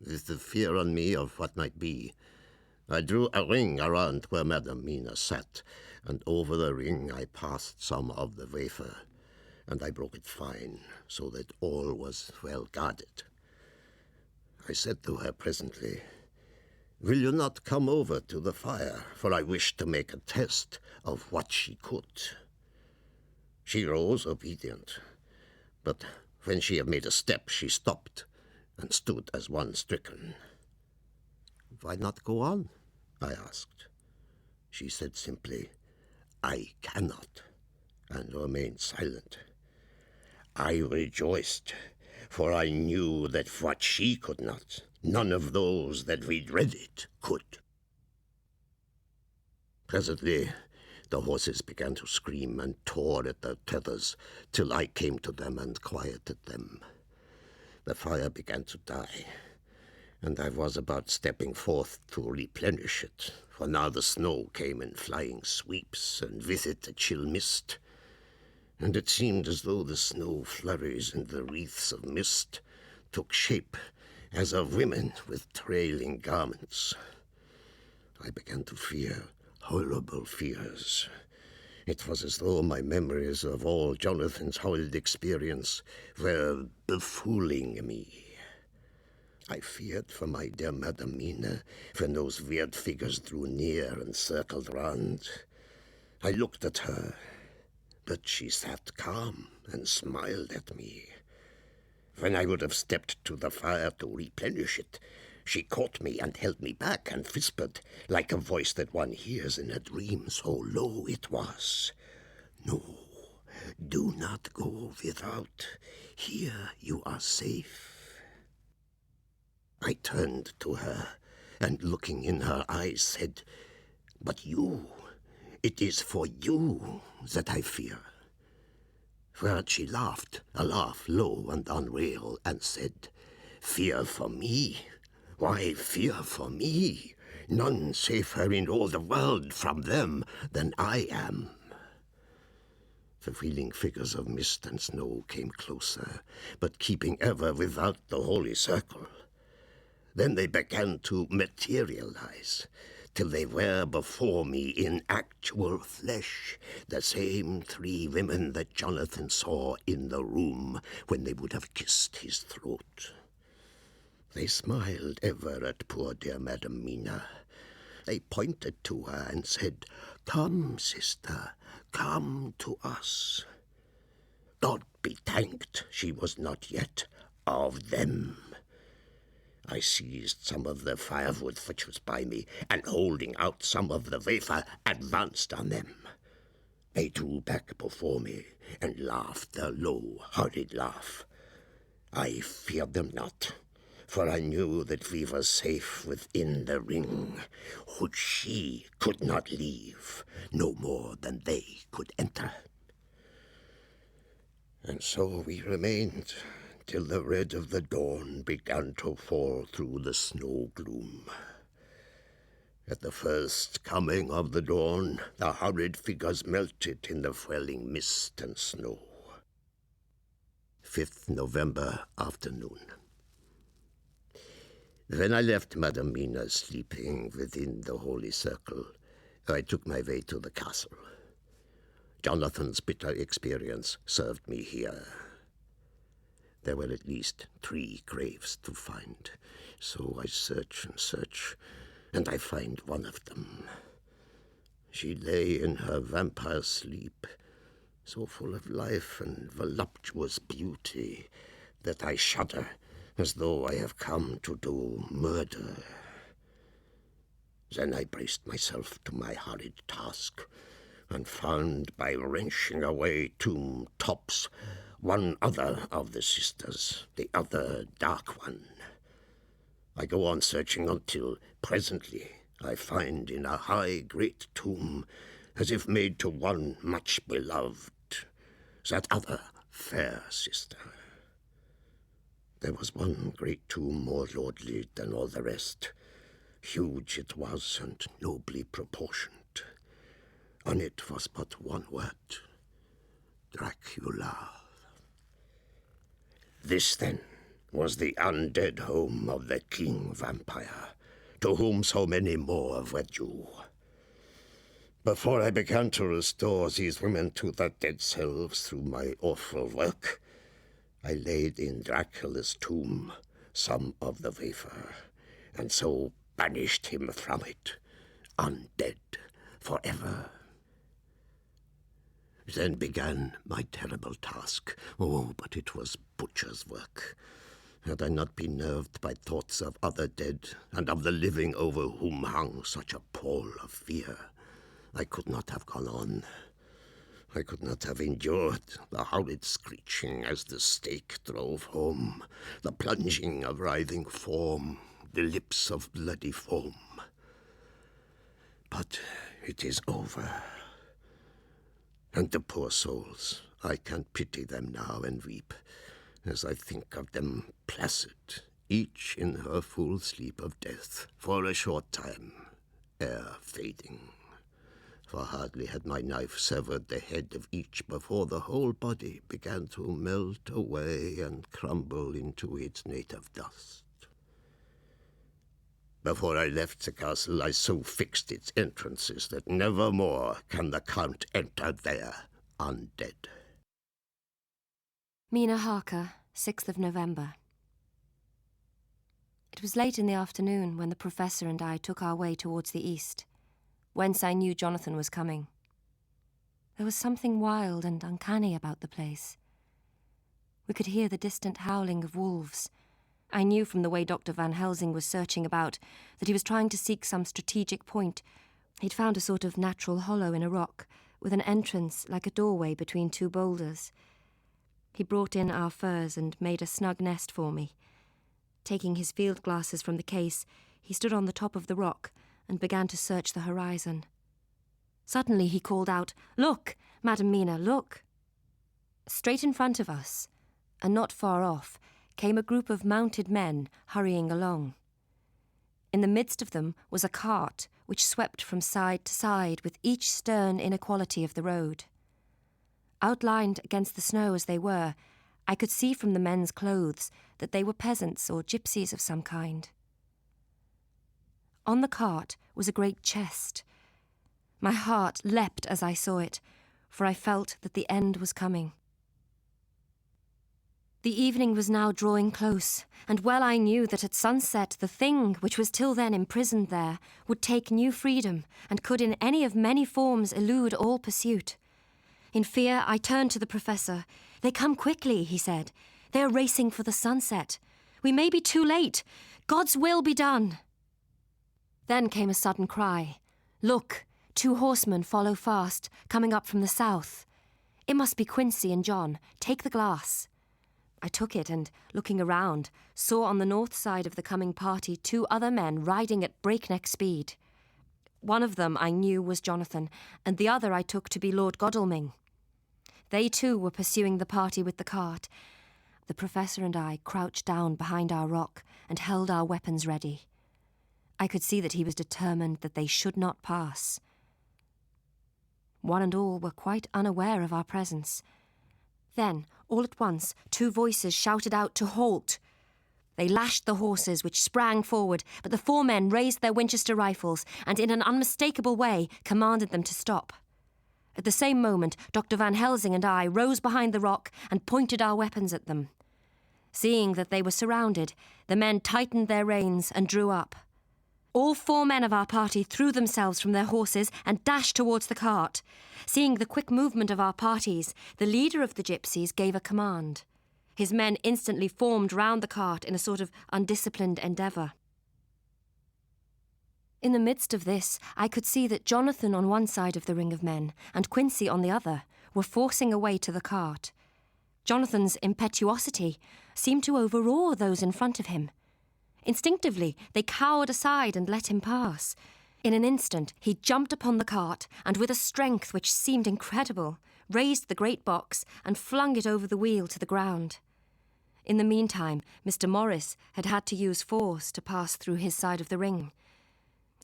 [SPEAKER 4] with the fear on me of what might be, I drew a ring around where Madam Mina sat, and over the ring I passed some of the wafer, and I broke it fine, so that all was well guarded. I said to her presently, "Will you not come over to the fire, for I wish to make a test of what she could?" She rose obedient, but when she had made a step, she stopped and stood as one stricken. "Why not go on?" I asked. She said simply, "I cannot," and remained silent. I rejoiced, for I knew that what she could not, none of those that we dreaded could. Presently, the horses began to scream and tore at their tethers, till I came to them and quieted them. The fire began to die, and I was about stepping forth to replenish it, for now the snow came in flying sweeps, and with it a chill mist, and it seemed as though the snow flurries and the wreaths of mist took shape as of women with trailing garments. I began to fear horrible fears. It was as though my memories of all Jonathan's horrid experience were befooling me. I feared for my dear Madam Mina when those weird figures drew near and circled round. I looked at her, but she sat calm and smiled at me. When I would have stepped to the fire to replenish it, she caught me and held me back and whispered, like a voice that one hears in a dream, so low it was, "No, do not go without. Here you are safe." I turned to her, and looking in her eyes said, "But you, it is for you that I fear." Whereat she laughed, a laugh low and unreal, and said, "Fear for me? Why, fear for me? None safer in all the world from them than I am." The wheeling figures of mist and snow came closer, but keeping ever without the holy circle. Then they began to materialize, till they were before me in actual flesh, the same three women that Jonathan saw in the room when they would have kissed his throat. They smiled ever at poor dear Madam Mina. They pointed to her and said, "Come, sister, come to us." God be thanked she was not yet of them. I seized some of the firewood which was by me, and holding out some of the wafer, advanced on them. They drew back before me, and laughed a low, horrid laugh. I feared them not, for I knew that we were safe within the ring, which she could not leave, no more than they could enter. And so we remained, till the red of the dawn began to fall through the snow gloom. At the first coming of the dawn, the horrid figures melted in the swelling mist and snow. 5th November afternoon. When I left Madam Mina sleeping within the holy circle, I took my way to the castle. Jonathan's bitter experience served me here. There were at least 3 graves to find, so I search and search, and I find one of them. She lay in her vampire sleep, so full of life and voluptuous beauty that I shudder as though I have come to do murder. Then I braced myself to my horrid task, and found by wrenching away tomb tops one other of the sisters, the other dark one. I go on searching until presently I find in a high great tomb, as if made to one much beloved, that other fair sister. There was one great tomb more lordly than all the rest. Huge it was and nobly proportioned. On it was but one word, Dracula. This, then, was the undead home of the king vampire, to whom so many more were due. Before I began to restore these women to their dead selves through my awful work, I laid in Dracula's tomb some of the wafer, and so banished him from it, undead forever. Then began my terrible task. Oh, but it was butcher's work. Had I not been nerved by thoughts of other dead, and of the living over whom hung such a pall of fear, I could not have gone on. I could not have endured the horrid screeching as the stake drove home, the plunging of writhing form, the lips of bloody foam. But it is over. And the poor souls, I can pity them now and weep, as I think of them placid, each in her full sleep of death, for a short time, ere fading. For hardly had my knife severed the head of each before the whole body began to melt away and crumble into its native dust. Before I left the castle, I so fixed its entrances that never more can the Count enter there undead.
[SPEAKER 2] Mina Harker, 6th of November. It was late in the afternoon when the Professor and I took our way towards the east, whence I knew Jonathan was coming. There was something wild and uncanny about the place. We could hear the distant howling of wolves. I knew from the way Dr. Van Helsing was searching about that he was trying to seek some strategic point. He'd found a sort of natural hollow in a rock, with an entrance like a doorway between two boulders. He brought in our furs and made a snug nest for me. Taking his field glasses from the case, he stood on the top of the rock and began to search the horizon. Suddenly he called out, "Look, Madam Mina, look!" Straight in front of us, and not far off, came a group of mounted men hurrying along. In the midst of them was a cart which swept from side to side with each stern inequality of the road. Outlined against the snow as they were, I could see from the men's clothes that they were peasants or gypsies of some kind. On the cart was a great chest. My heart leapt as I saw it, for I felt that the end was coming. The evening was now drawing close, and well I knew that at sunset the thing which was till then imprisoned there would take new freedom and could in any of many forms elude all pursuit. In fear I turned to the Professor. "They come quickly," he said. "They are racing for the sunset. We may be too late. God's will be done." Then came a sudden cry. "Look, 2 horsemen follow fast, coming up from the south. It must be Quincy and John. Take the glass." I took it and, looking around, saw on the north side of the coming party 2 other men riding at breakneck speed. One of them I knew was Jonathan, and the other I took to be Lord Godalming. They too were pursuing the party with the cart. The Professor and I crouched down behind our rock and held our weapons ready. I could see that he was determined that they should not pass. One and all were quite unaware of our presence. Then, all at once, 2 voices shouted out to halt. They lashed the horses, which sprang forward, but the 4 men raised their Winchester rifles and in an unmistakable way commanded them to stop. At the same moment, Dr. Van Helsing and I rose behind the rock and pointed our weapons at them. Seeing that they were surrounded, the men tightened their reins and drew up. All 4 men of our party threw themselves from their horses and dashed towards the cart. Seeing the quick movement of our parties, the leader of the gypsies gave a command. His men instantly formed round the cart in a sort of undisciplined endeavour. In the midst of this, I could see that Jonathan on one side of the ring of men and Quincy on the other were forcing a way to the cart. Jonathan's impetuosity seemed to overawe those in front of him. Instinctively, they cowered aside and let him pass. In an instant, he jumped upon the cart and, with a strength which seemed incredible, raised the great box and flung it over the wheel to the ground. In the meantime, Mr. Morris had had to use force to pass through his side of the ring.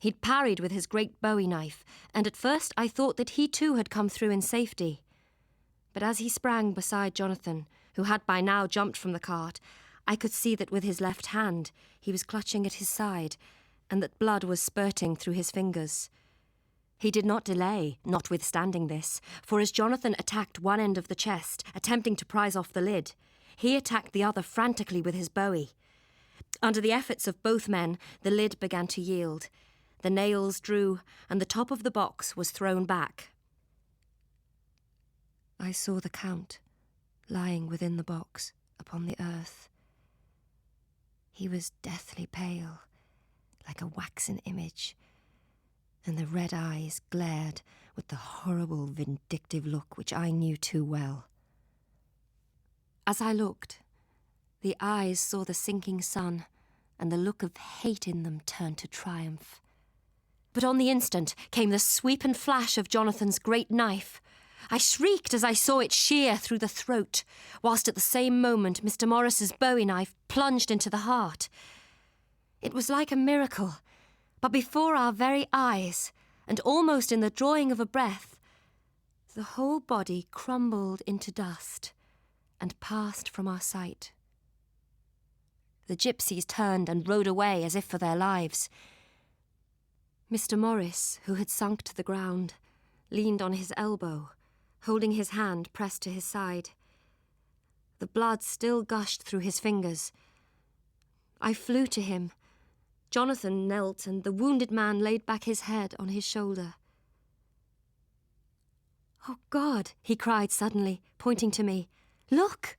[SPEAKER 2] He'd parried with his great bowie knife, and at first I thought that he too had come through in safety. But as he sprang beside Jonathan, who had by now jumped from the cart, I could see that with his left hand he was clutching at his side, and that blood was spurting through his fingers. He did not delay, notwithstanding this, for as Jonathan attacked one end of the chest, attempting to prise off the lid, he attacked the other frantically with his bowie. Under the efforts of both men, the lid began to yield. The nails drew, and the top of the box was thrown back. I saw the Count lying within the box upon the earth. He was deathly pale, like a waxen image, and the red eyes glared with the horrible vindictive look which I knew too well. As I looked, the eyes saw the sinking sun, and the look of hate in them turned to triumph. But on the instant came the sweep and flash of Jonathan's great knife. I shrieked as I saw it shear through the throat, whilst at the same moment Mr. Morris's bowie knife plunged into the heart. It was like a miracle, but before our very eyes, and almost in the drawing of a breath, the whole body crumbled into dust and passed from our sight. The gypsies turned and rode away as if for their lives. Mr. Morris, who had sunk to the ground, leaned on his elbow, holding his hand pressed to his side. The blood still gushed through his fingers. I flew to him. Jonathan knelt, and the wounded man laid back his head on his shoulder. "Oh, God," he cried suddenly, pointing to me. "Look!"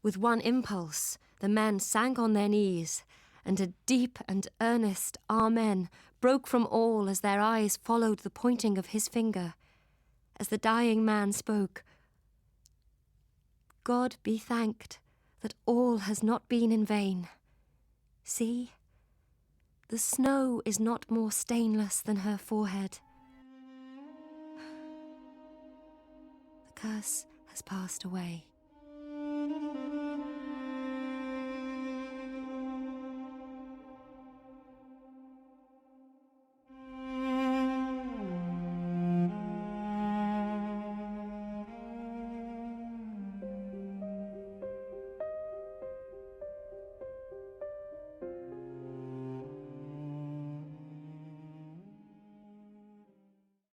[SPEAKER 2] With one impulse, the men sank on their knees, and a deep and earnest Amen broke from all as their eyes followed the pointing of his finger. As the dying man spoke, "God be thanked that all has not been in vain. See, the snow is not more stainless than her forehead. The curse has passed away."